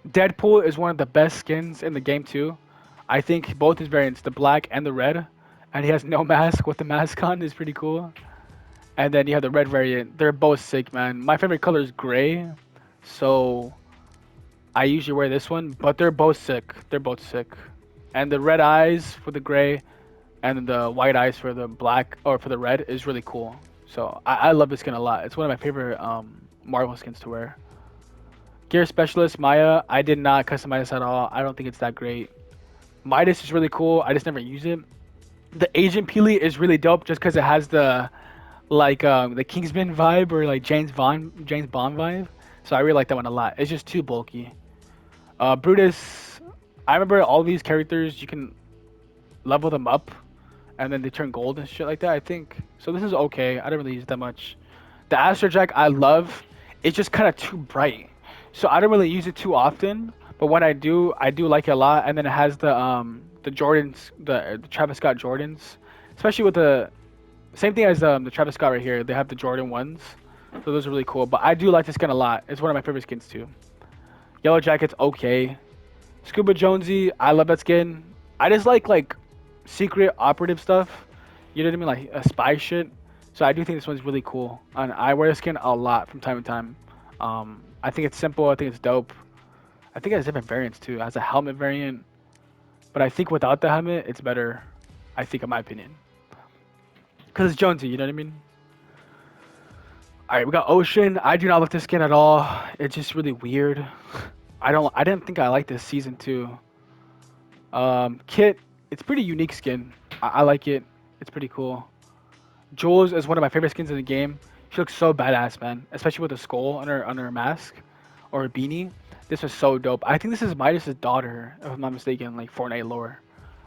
Deadpool is one of the best skins in the game too. I think both his variants, the black and the red, and he has no mask with the mask on. Is pretty cool. And then you have the red variant. They're both sick, man. My favorite color is gray, so I usually wear this one. But they're both sick. They're both sick. And the red eyes for the gray, and then the white eyes for the black or for the red is really cool. So I love this skin a lot. It's one of my favorite Marvel skins to wear. Gear Specialist Maya, I did not customize this at all. I don't think it's that great. Midas is really cool. I just never use it. The Agent Peely is really dope just because it has the Kingsman vibe or like James Bond vibe. So I really like that one a lot. It's just too bulky. Brutus, I remember all these characters you can level them up and then they turn gold and shit like that. I think so. This is okay. I don't really use it that much. The Astro Jack I love. It's just kind of too bright, so I don't really use it too often. But when I do like it a lot. And then it has the Jordans, the Travis Scott Jordans, especially with the same thing as the Travis Scott right here. They have the Jordan ones, so those are really cool. But I do like this skin a lot. It's one of my favorite skins too. Yellow Jacket's okay. Scuba Jonesy, I love that skin. I just like secret operative stuff. You know what I mean, like a spy shit. So I do think this one's really cool, and I wear this skin a lot from time to time. I think it's simple. I think it's dope. I think it has different variants too. It has a helmet variant, but I think without the helmet, it's better. I think, in my opinion, because it's Jonesy. You know what I mean? All right, we got Ocean. I do not like this skin at all. It's just really weird. I don't. I didn't think I liked this season two. Kit, it's pretty unique skin. I like it. It's pretty cool. Jules is one of my favorite skins in the game. She looks so badass, man. Especially with a skull on her mask or a beanie. This was so dope. I think this is Midas's daughter, if I'm not mistaken, like Fortnite lore.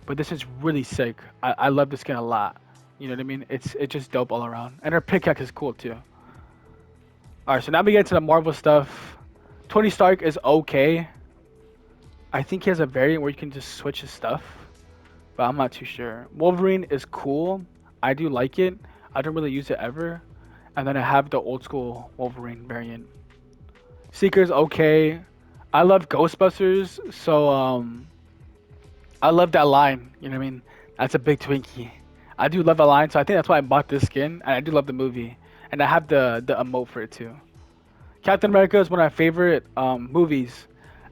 But this is really sick. I love this skin a lot. You know what I mean? It's just dope all around. And her pickaxe is cool too. Alright, so now we get to the Marvel stuff. Tony Stark is okay. I think he has a variant where you can just switch his stuff, but I'm not too sure. Wolverine is cool. I do like it. I don't really use it ever. And then I have the old school Wolverine variant. Seeker's okay. I love Ghostbusters, so I love that line. You know what I mean? That's a big Twinkie. I do love that line, so I think that's why I bought this skin, and I do love the movie, and I have the emote for it too. Captain America is one of my favorite movies,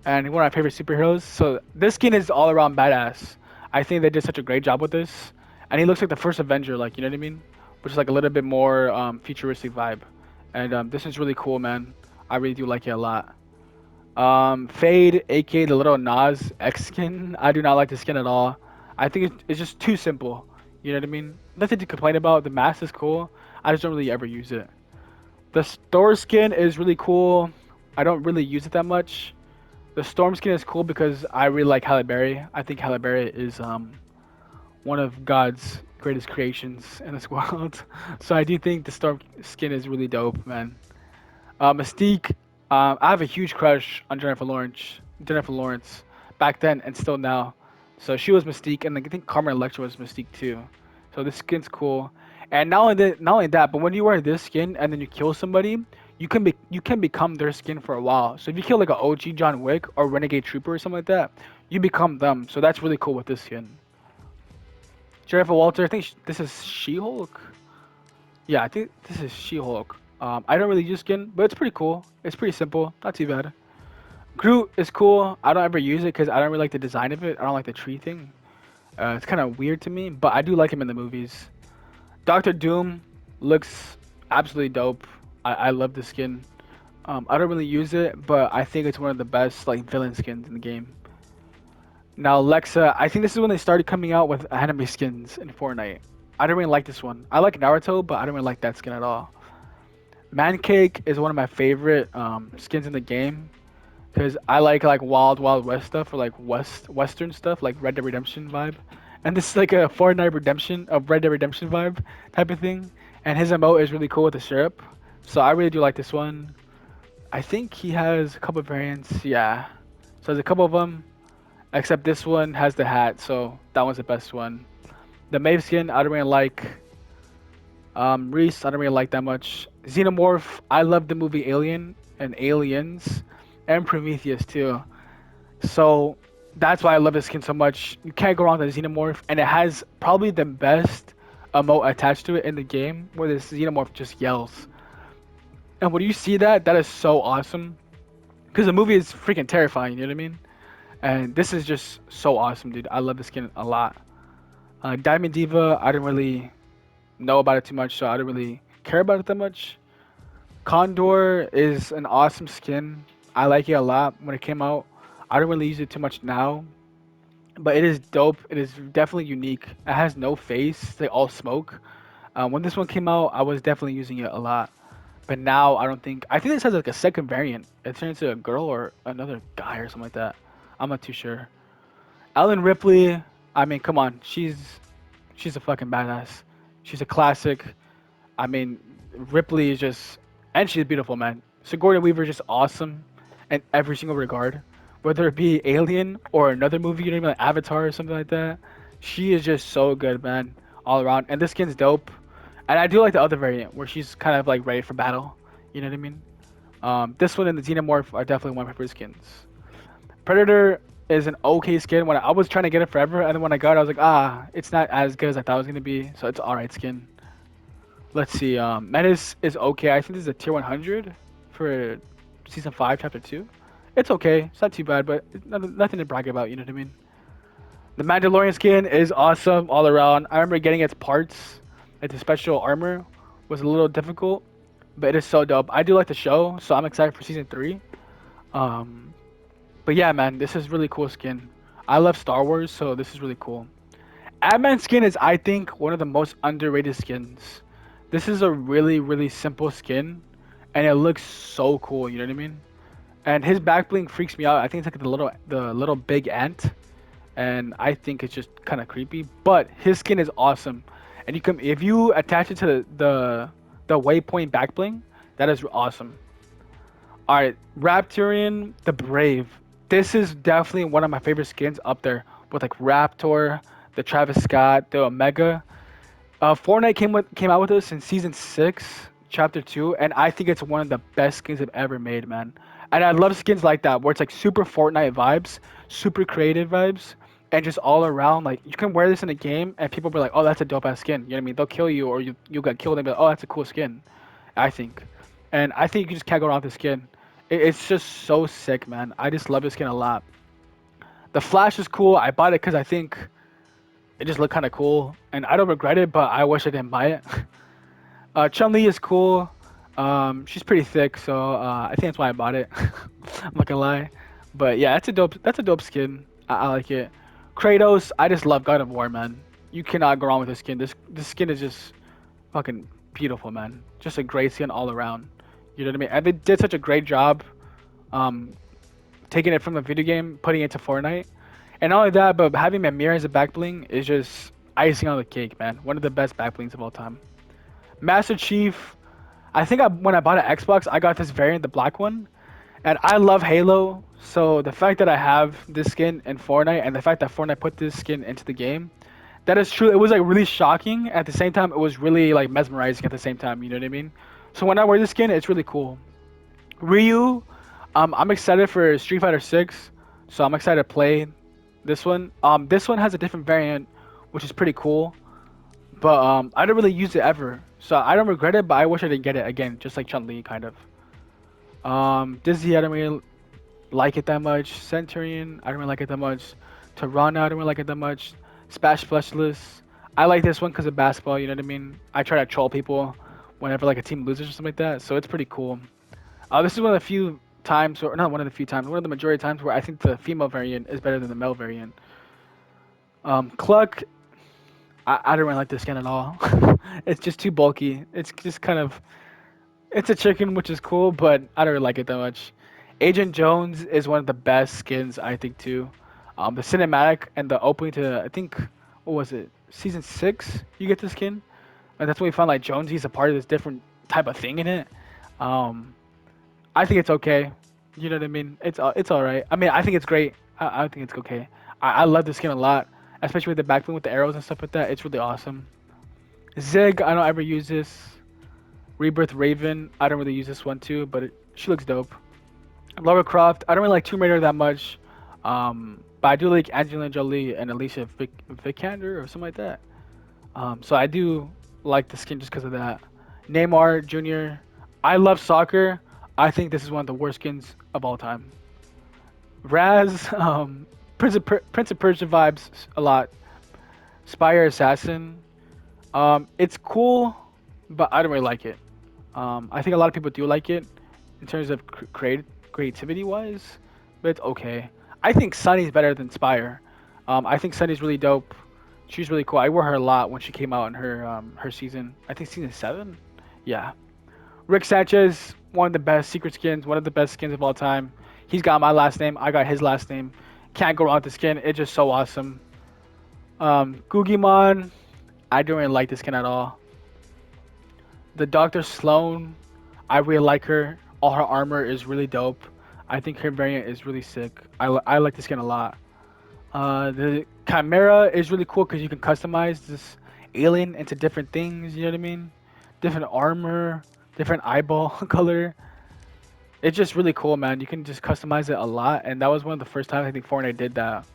and one of my favorite superheroes. So this skin is all around badass. I think they did such a great job with this, and he looks like the first Avenger, like you know what I mean, which is like a little bit more futuristic vibe. And this is really cool, man. I really do like it a lot. Fade, aka the little Nas X skin. I do not like the skin at all. I think it's just too simple. You know what I mean? Nothing to complain about. The mask is cool. I just don't really ever use it. The Thor skin is really cool. I don't really use it that much. The Storm skin is cool because I really like Halle Berry. I think Halle Berry is one of God's greatest creations in this world. So I do think the Storm skin is really dope, man. Mystique, I have a huge crush on Jennifer Lawrence. Jennifer Lawrence, back then and still now. So she was Mystique, and I think Carmen Electra was Mystique too. So this skin's cool. And not only that, but when you wear this skin and then you kill somebody, you can become their skin for a while. So if you kill like an OG John Wick or Renegade Trooper or something like that, you become them. So that's really cool with this skin. Jennifer Walter, I think this is She-Hulk. Yeah, I think this is She-Hulk. I don't really use skin, but it's pretty cool. It's pretty simple, not too bad. Groot is cool. I don't ever use it because I don't really like the design of it. I don't like the tree thing. It's kind of weird to me, but I do like him in the movies. Doctor Doom looks absolutely dope. I love the skin. I don't really use it, but I think it's one of the best like villain skins in the game. Now Lexa, I think this is when they started coming out with anime skins in Fortnite. I don't really like this one. I like Naruto, but I don't really like that skin at all. Mancake is one of my favorite skins in the game because I like Wild Wild West stuff or like Western stuff like Red Dead Redemption vibe, and this is like a Fortnite Redemption of Red Dead Redemption vibe type of thing. And his emote is really cool with the syrup, so I really do like this one. I think he has a couple of variants, yeah. So there's a couple of them, except this one has the hat, so that one's the best one. The Maeve skin I don't really like. Reese, I don't really like that much. Xenomorph, I love the movie Alien and Aliens, and Prometheus too. So That's why I love this skin so much. You can't go wrong with the Xenomorph, and it has probably the best emote attached to it in the game, where this Xenomorph just yells. And when you see that, that is so awesome. Because the movie is freaking terrifying, you know what I mean? And this is just so awesome, dude. I love this skin a lot. Diamond Diva, I didn't really know about it too much, so I didn't really care about it that much. Condor is an awesome skin. I like it a lot when it came out. I don't really use it too much now, but it is dope. It is definitely unique. It has no face. They all smoke. When this one came out, I was definitely using it a lot. But now I don't think. I think this has like a second variant. It turns into a girl or another guy or something like that. I'm not too sure. Ellen Ripley. I mean, come on. She's a fucking badass. She's a classic. I mean, Ripley is just, and she's beautiful, man. Sigourney Weaver is just awesome in every single regard, whether it be Alien or another movie, you know, like Avatar or something like that. She is just so good, man, all around. And this skin's dope. And I do like the other variant where she's kind of like ready for battle. You know what I mean? This one and the Xenomorph are definitely one of my favorite skins. Predator is an okay skin. When I was trying to get it forever, and then when I got it, I was like, it's not as good as I thought it was gonna be. So it's alright skin. Let's see. Menace is okay. I think this is a tier 100 for season 5, chapter 2. It's okay. It's not too bad, but it's nothing to brag about. You know what I mean? The Mandalorian skin is awesome all around. I remember getting its parts, like the special armor, was a little difficult, but it is so dope. I do like the show, so I'm excited for season 3. Um, but yeah, man, this is really cool skin. I love Star Wars, so this is really cool. Ant-Man skin is, I think, one of the most underrated skins. This is a really, really simple skin, and it looks so cool. You know what I mean? And his back bling freaks me out. I think it's like the little big ant, and I think it's just kind of creepy. But his skin is awesome, and you can if you attach it to the waypoint back bling, that is awesome. All right, Rapturian the Brave. This is definitely one of my favorite skins up there with like Raptor, the Travis Scott, the Omega. Fortnite came out with us in season 6, chapter 2, and I think it's one of the best skins they've ever made, man. And I love skins like that where it's like super Fortnite vibes, super creative vibes, and just all around. Like you can wear this in a game, and people be like, "Oh, that's a dope ass skin." You know what I mean? They'll kill you, or you get killed, and be like, "Oh, that's a cool skin." I think, and I think you just can't go wrong with the skin. It's just so sick, man. I just love this skin a lot. The Flash is cool. I bought it because I think it just looked kind of cool, and I don't regret it, but I wish I didn't buy it. Chun Li is cool. She's pretty thick, so I think that's why I bought it. I'm not gonna lie, but yeah, that's a dope skin. I like it. Kratos, I just love God of War, man. You cannot go wrong with this skin. This skin is just fucking beautiful, man. Just a great skin all around. You know what I mean? And they did such a great job, um, taking it from the video game, putting it to Fortnite, and not only that, but having Mimir as a back bling is just icing on the cake, man. One of the best back blings of all time. Master Chief, I think when I bought an Xbox, I got this variant, the black one, and I love Halo. So the fact that I have this skin in Fortnite, and the fact that Fortnite put this skin into the game, that is true. It was like really shocking. At the same time, it was really like mesmerizing at the same time. You know what I mean? So when I wear this skin, it's really cool. Ryu, I'm excited for Street Fighter 6, so I'm excited to play this one. This one has a different variant, which is pretty cool. But I don't really use it ever, so I don't regret it. But I wish I didn't get it again, just like Chun Li, kind of. Disney, I don't really like it that much. Centurion, I don't really like it that much. Tirana, I don't really like it that much. Smash Specialist, I like this one because of basketball. You know what I mean? I try to troll people whenever like a team loses or something like that, so it's pretty cool. This is one of the few times, or not one of the few times, one of the majority of times where I think the female variant is better than the male variant. Cluck, I don't really like this skin at all. It's just too bulky. It's just kind of it's a chicken, which is cool, but I don't really like it that much. Agent Jones is one of the best skins I think too. The cinematic and the opening to I think what was it season 6? You get the skin, and that's when we found like Jonesy's a part of this different type of thing in it. Um, I think it's okay. You know what I mean? It's all right. I mean, I think it's great. I think it's okay. I love the skin a lot, especially with the backbling with the arrows and stuff like that. It's really awesome. Zig, I don't ever use this. Rebirth Raven, I don't really use this one too, but she looks dope. Lara Croft, I don't really like Tomb Raider that much. but I do like Angelina Jolie and Alicia Vikander or something like that. So I do like the skin just because of that. Neymar Jr. I love soccer. I think this is one of the worst skins of all time. Raz, Prince of Persia vibes a lot. Spire Assassin. It's cool, but I don't really like it. I think a lot of people do like it in terms of creativity wise, but it's okay. I think Sunny's better than Spire. I think Sunny's really dope. She's really cool. I wore her a lot when she came out in her season. I think season 7. Yeah. Rick Sanchez, one of the best secret skins, one of the best skins of all time. He's got my last name. I got his last name. Can't go wrong with the skin. It's just so awesome. Gugimon, I don't really like this skin at all. The Dr. Sloan, I really like her. All her armor is really dope. I think her variant is really sick. I like the skin a lot. The Chimera is really cool because you can customize this alien into different things. You know what I mean? Different armor, different eyeball color. It's just really cool, man. You can just customize it a lot, and that was one of the first times I think Fortnite did that.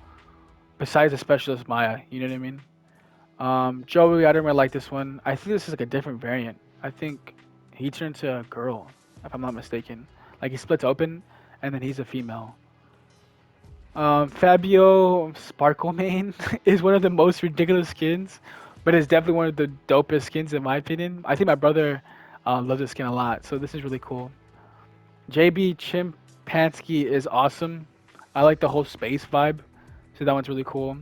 Besides the Specialist Maya, you know what I mean? Joey, I don't really like this one. I think this is like a different variant. I think he turned to a girl, if I'm not mistaken. Like he splits open, and then he's a female. Fabio Sparkle Main is one of the most ridiculous skins, but it's definitely one of the dopest skins in my opinion. I think my brother loves this skin a lot, so this is really cool. JB Chimpanski is awesome. I like the whole space vibe, so that one's really cool.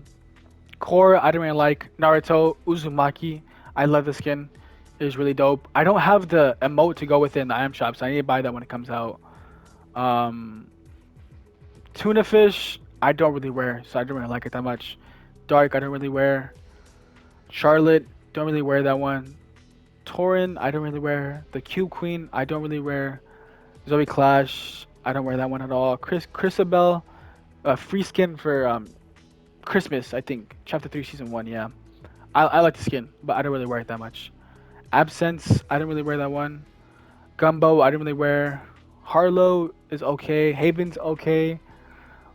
Core, I don't really like. Naruto Uzumaki, I love the skin. It's really dope. I don't have the emote to go within the item shop, so I need to buy that when it comes out. Um, Tuna fish, I don't really wear, so I don't really like it that much. Dark, I don't really wear. Charlotte, don't really wear that one. Torin, I don't really wear. The Cube Queen, I don't really wear. Zoe Clash, I don't wear that one at all. Chrisabel, free skin for Christmas, I think. Chapter 3, Season 1, yeah. I like the skin, but I don't really wear it that much. Absence, I don't really wear that one. Gumbo, I don't really wear. Harlow is okay. Haven's okay.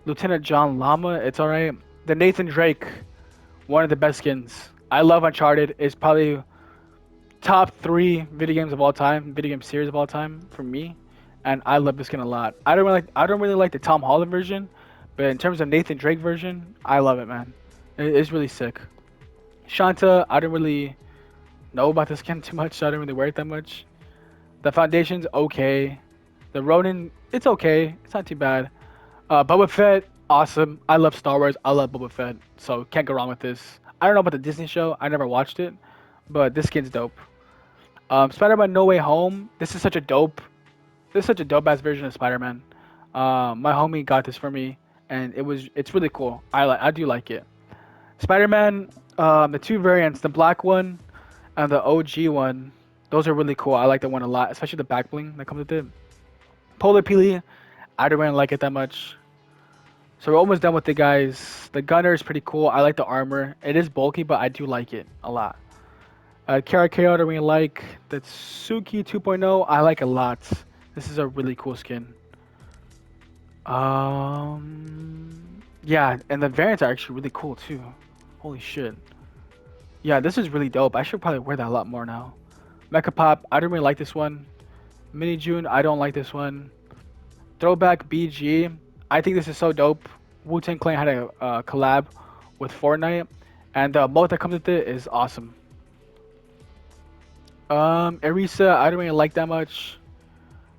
Lieutenant John Llama, it's alright. The Nathan Drake, one of the best skins. I love Uncharted. It's probably top 3 video games of all time, video game series of all time for me, and I love this skin a lot. I don't really like the Tom Holland version, but in terms of Nathan Drake version, I love it, man. It's really sick. Shanta, I don't really know about the skin too much, so I don't really wear it that much. The foundation's okay. The Ronin, it's okay. It's not too bad. Boba Fett, awesome. I love Star Wars. I love Boba Fett, so can't go wrong with this. I don't know about the Disney show. I never watched it, but this skin's dope. Spider-Man No Way Home. This is such a dope ass version of Spider-Man. My homie got this for me, and it's really cool. I do like it. Spider-Man, the two variants, the black one and the OG one, those are really cool. I like that one a lot, especially the back bling that comes with it. Polar Peely, I don't really like it that much. So we're almost done with the guys. The gunner is pretty cool. I like the armor. It is bulky, but I do like it a lot. Karakeo, I don't really like. The Tsuki 2.0, I like a lot. This is a really cool skin. Yeah, and the variants are actually really cool too. Holy shit. Yeah, this is really dope. I should probably wear that a lot more now. Mecha Pop, I don't really like this one. Mini June, I don't like this one. Throwback BG, I think this is so dope. Wu-Tang Clan had a collab with Fortnite, and the emote that comes with it is awesome. Erisa, I don't really like that much.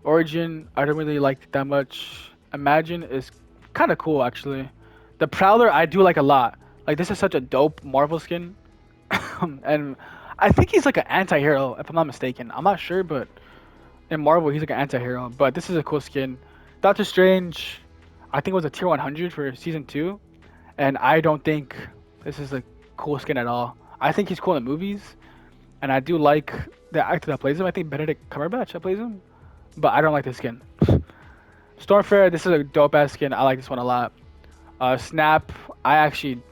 Origin, I don't really like that much. Imagine is kind of cool actually. The Prowler, I do like a lot. Like this is such a dope Marvel skin, and I think he's like an anti-hero if I'm not mistaken. I'm not sure, but in Marvel he's like an anti-hero. But this is a cool skin. Doctor Strange, I think it was a tier 100 for season 2, and I don't think this is a cool skin at all. I think he's cool in the movies, and I do like the actor that plays him. I think Benedict Cumberbatch that plays him, but I don't like this skin. Stormfarer, this is a dope ass skin. I like this one a lot. Snap, I actually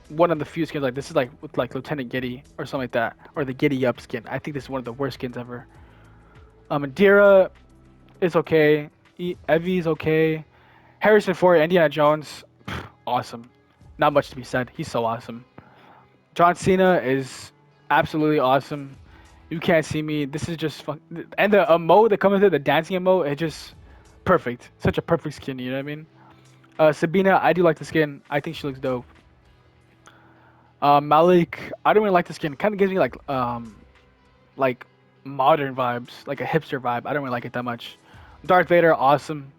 one of the few skins like this is like with like Lieutenant Giddy or something like that, or the Giddy Up skin. I think this is one of the worst skins ever. Adira is okay. Evie's okay. Harrison Ford, Indiana Jones, awesome. Not much to be said. He's so awesome. John Cena is absolutely awesome. You can't see me. This is just fun. And the emote that comes with it, the dancing emote, it's just perfect. Such a perfect skin. You know what I mean? Sabina, I do like the skin. I think she looks dope. Malik, I don't really like the skin. Kind of gives me like modern vibes, like a hipster vibe. I don't really like it that much. Darth Vader, awesome.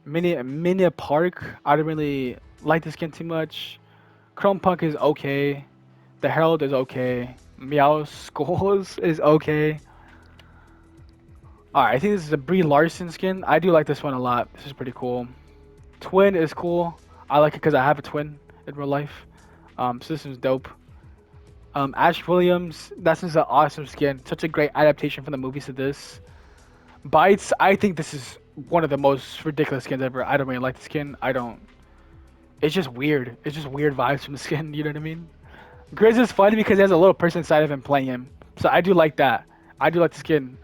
Minia Park, I don't really like the skin too much. Chrome Punk is okay. The Herald is okay. Meow Skulls is okay. Alright, I think this is a Brie Larson skin. I do like this one a lot. This is pretty cool. Twin is cool. I like it because I have a twin in real life. So this is dope. Ash Williams, that's just an awesome skin. Such a great adaptation from the movies to this. Bites, I think this is one of the most ridiculous skins ever. I don't really like the skin. I don't. It's just weird. It's just weird vibes from the skin. You know what I mean? Grizz is funny because he has a little person inside of him playing him. So I do like that. I do like the skin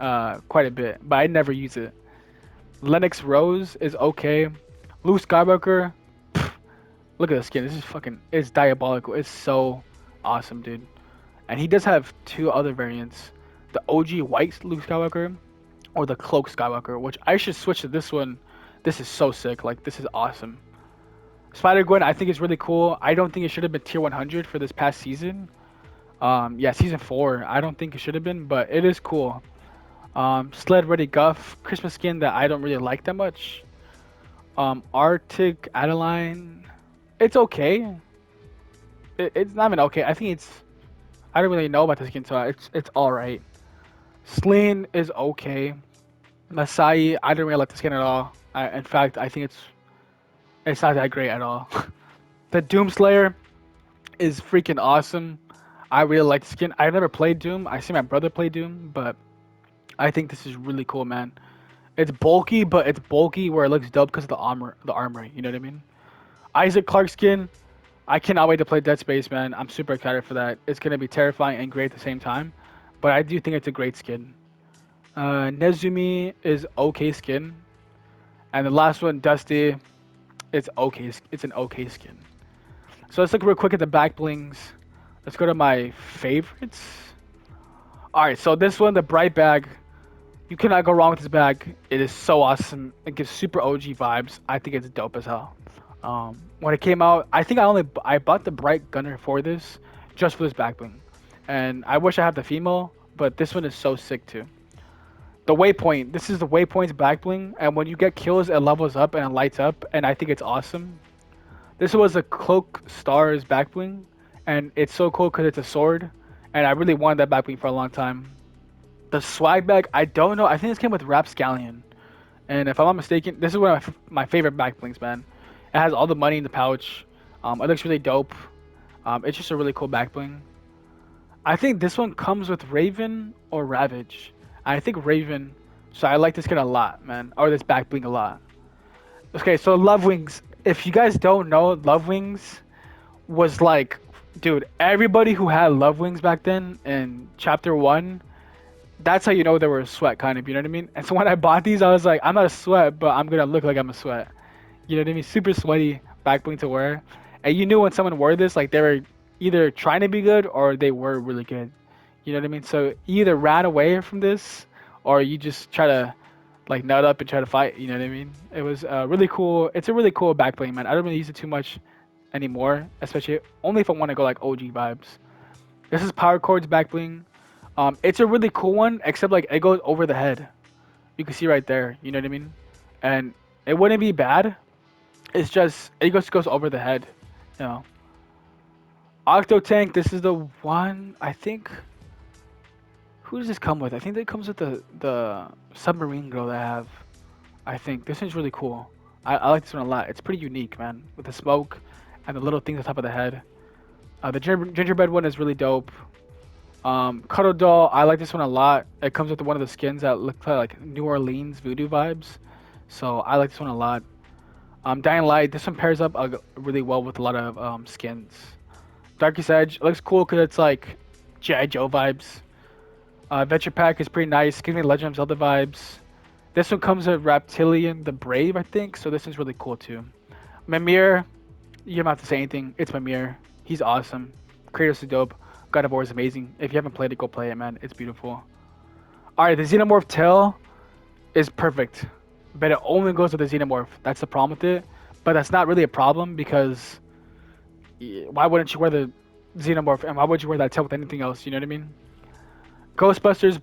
quite a bit, but I never use it. Lennox Rose is okay. Luke Skywalker, pff, look at the skin. This is fucking. It's diabolical. It's so awesome, dude. And he does have two other variants: the OG white Luke Skywalker or the cloak Skywalker, which I should switch to this one. This is so sick. Like this is awesome. Spider Gwen, I think is really cool. I don't think it should have been tier 100 for this past season. Yeah, season 4. I don't think it should have been, but it is cool. Sled Ready Guff, Christmas skin that I don't really like that much. Arctic Adeline, it's okay. It's not even okay. I think it's. I don't really know about the skin, so it's all right. Sleen is okay. Masai, I don't really like the skin at all. In fact, I think it's not that great at all. The Doomslayer is freaking awesome. I really like the skin. I've never played Doom. I see my brother play Doom, but I think this is really cool, man. It's bulky, but it's bulky where it looks dope because of the armor, the armory. You know what I mean? Isaac Clarke skin. I cannot wait to play Dead Space, man. I'm super excited for that. It's gonna be terrifying and great at the same time, but I do think it's a great skin. Nezumi is okay skin, and the last one, Dusty, it's okay. It's an okay skin. So let's look real quick at the back blings. Let's go to my favorites. All right, so this one, the bright bag. You cannot go wrong with this bag. It is so awesome. It gives super OG vibes. I think it's dope as hell. When it came out, I think I bought the bright gunner for this, just for this back bling, and I wish I had the female, but this one is so sick too. The waypoint. This is the waypoint's back bling, and when you get kills, it levels up and it lights up, and I think it's awesome. This was a Cloak Stars back bling, and it's so cool because it's a sword, and I really wanted that back bling for a long time. The swag bag, I don't know. I think this came with Rapscallion, and if I'm not mistaken, this is one of my favorite back blings, man. It has all the money in the pouch. It looks really dope. It's just a really cool back bling. I think this one comes with Raven or Ravage. I think Raven, so I like this skin a lot, man, or this back bling a lot. Okay, so Love Wings. If you guys don't know, Love Wings was like, dude, everybody who had Love Wings back then in Chapter 1, that's how you know they were a sweat, kind of, you know what I mean? And so when I bought these, I was like, I'm not a sweat, but I'm gonna look like I'm a sweat. You know what I mean? Super sweaty back bling to wear. And you knew when someone wore this, like they were either trying to be good or they were really good. You know what I mean? So you either ran away from this or you just try to like nut up and try to fight. You know what I mean? It was really cool. It's a really cool back bling, man. I don't really use it too much anymore, especially only if I want to go like OG vibes. This is Power Chord's back bling. It's a really cool one, except like it goes over the head. You can see right there. You know what I mean? And it wouldn't be bad. It's just it just goes over the head. You know. Octo Tank. This is the one I think. Who does this come with? I think it comes with the submarine girl that I have. I think this one's really cool. I like this one a lot. It's pretty unique, man. With the smoke and the little things on top of the head. The gingerbread one is really dope. Cuddle Doll, I like this one a lot. It comes with one of the skins that look like New Orleans voodoo vibes. So I like this one a lot. Dying Light, this one pairs up really well with a lot of skins. Darkest Edge, it looks cool because it's like G.I. Joe vibes. Adventure Pack is pretty nice. Gives me Legend of Zelda vibes. This one comes with Reptilian the Brave, I think. So this one's really cool too. Mimir, You don't have to say anything. It's Mimir. He's awesome. Kratos is dope. God of War is amazing. If you haven't played it, go play it, man. It's beautiful. All right, the Xenomorph tail is perfect, but it only goes with the Xenomorph. That's the problem with it. But that's not really a problem because why wouldn't you wear the Xenomorph and why would you wear that tail with anything else? You know what I mean? Ghostbusters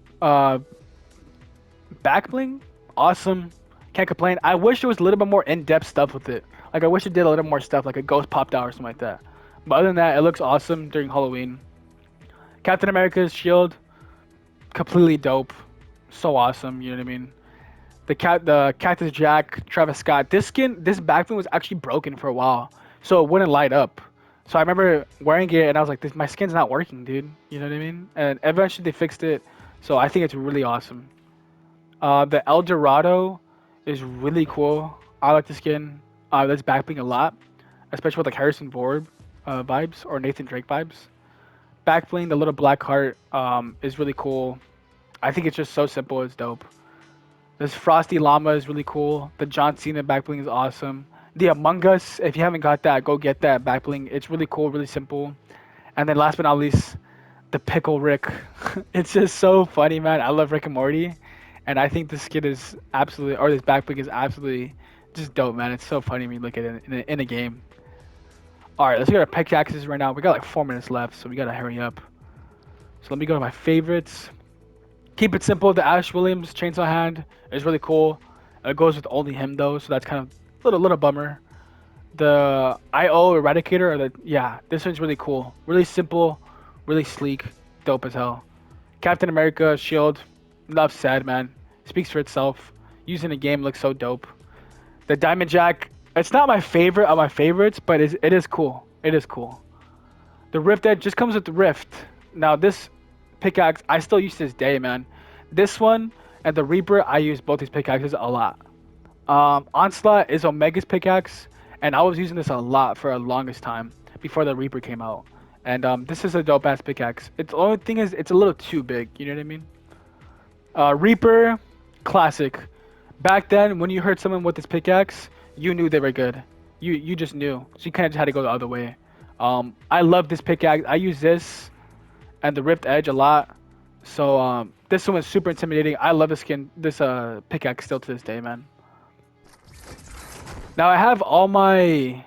back bling, awesome. Can't complain. I wish there was a little bit more in-depth stuff with it. Like I wish it did a little more stuff, like a ghost popped out or something like that. But other than that, it looks awesome during Halloween. Captain America's shield, completely dope, so awesome. You know what I mean? The Cactus Jack, Travis Scott. This back bling was actually broken for a while, so it wouldn't light up. So I remember wearing it and I was like, my skin's not working, dude. You know what I mean? And eventually they fixed it, so I think it's really awesome. The El Dorado is really cool. I like the skin. That's backbling a lot, especially with like Harrison Ford vibes or Nathan Drake vibes. Backbling, the little black heart, is really cool. I think it's just so simple. It's dope. This Frosty Llama is really cool. The John Cena backbling is awesome. The Among Us, if you haven't got that, go get that backbling. It's really cool, really simple. And then last but not least, the Pickle Rick. It's just so funny, man. I love Rick and Morty, and I think this skit is absolutely, or this backbling is absolutely just dope, man. It's so funny when you look at it in a game. All right, let's get our pickaxes right now. We got like 4 minutes left, so we gotta hurry up. So let me go to my favorites. Keep it simple. The Ash Williams chainsaw hand is really cool. It goes with only him though, so that's kind of little bummer. The IO Eradicator, or the yeah, this one's really cool. Really simple, really sleek, dope as hell. Captain America shield, enough said, man. Speaks for itself. Using the game looks so dope. The Diamond Jack, it's not my favorite of my favorites, but it is cool. It is cool. The Rift Edge just comes with the Rift. Now this pickaxe, I still use to this day, man. This one and the Reaper, I use both these pickaxes a lot. Onslaught is Omega's pickaxe, and I was using this a lot for the longest time before the Reaper came out. And this is a dope ass pickaxe. It's the only thing is it's a little too big. You know what I mean? Reaper, classic. Back then, when you heard someone with this pickaxe, you knew they were good. You just knew. So you kind of just had to go the other way. I love this pickaxe. I use this and the Rift Edge a lot. So this one was super intimidating. I love this pickaxe still to this day, man. Now I have all my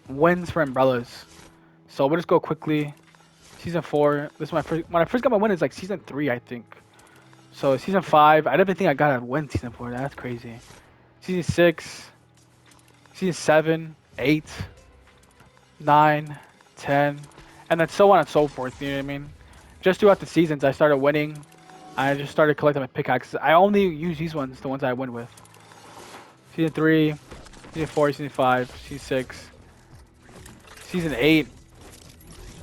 wins for umbrellas. So we'll just go quickly. Season 4. This is my first. When I first got my win, it's like season 3, I think. So season 5. I didn't think I got a win season 4. That's crazy. Season 6. Season 7, 8, 9, 10, and then so on and so forth. You know what I mean? Just throughout the seasons, I started winning. I just started collecting my pickaxes. I only use these ones, the ones I win with. Season 3, Season 4, Season 5, Season 6, Season 8.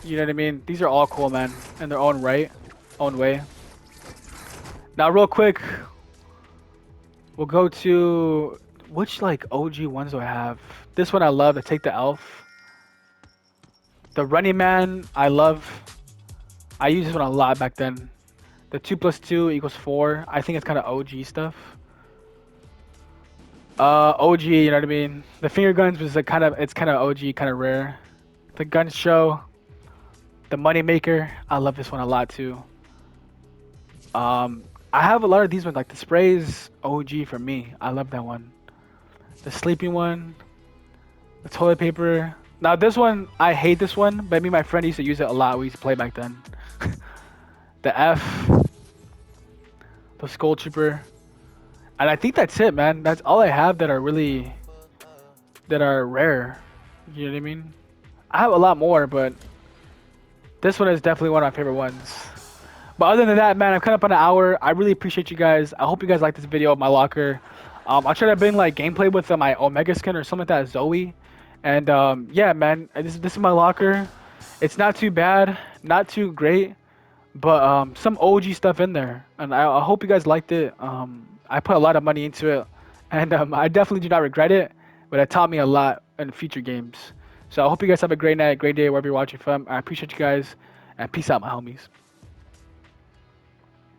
You know what I mean? These are all cool, man, in their own right, own way. Now, real quick, we'll go to which like OG ones do I have? This one I love. The Take the Elf. The Running Man I love. I used this one a lot back then. The 2 + 2 = 4. I think it's kind of OG stuff. OG, you know what I mean? The finger guns was like it's kind of OG, kind of rare. The gun show. The Money Maker. I love this one a lot too. I have a lot of these ones, like the sprays OG for me. I love that one. The sleeping one. The toilet paper. Now this one, I hate this one, but me and my friend used to use it a lot. We used to play back then. The F. The Skull Trooper. And I think that's it, man. That's all I have that are really, that are rare. You know what I mean? I have a lot more, but this one is definitely one of my favorite ones. But other than that, man, I'm kind of up on an hour. I really appreciate you guys. I hope you guys like this video of my locker. I'll try to bring like gameplay with my Omega skin or something like that, Zoe. And yeah, man, this is my locker. It's not too bad, not too great, but some OG stuff in there. And I hope you guys liked it. I put a lot of money into it, and I definitely do not regret it. But it taught me a lot in future games. So I hope you guys have a great night, great day, wherever you're watching from. I appreciate you guys, and peace out, my homies.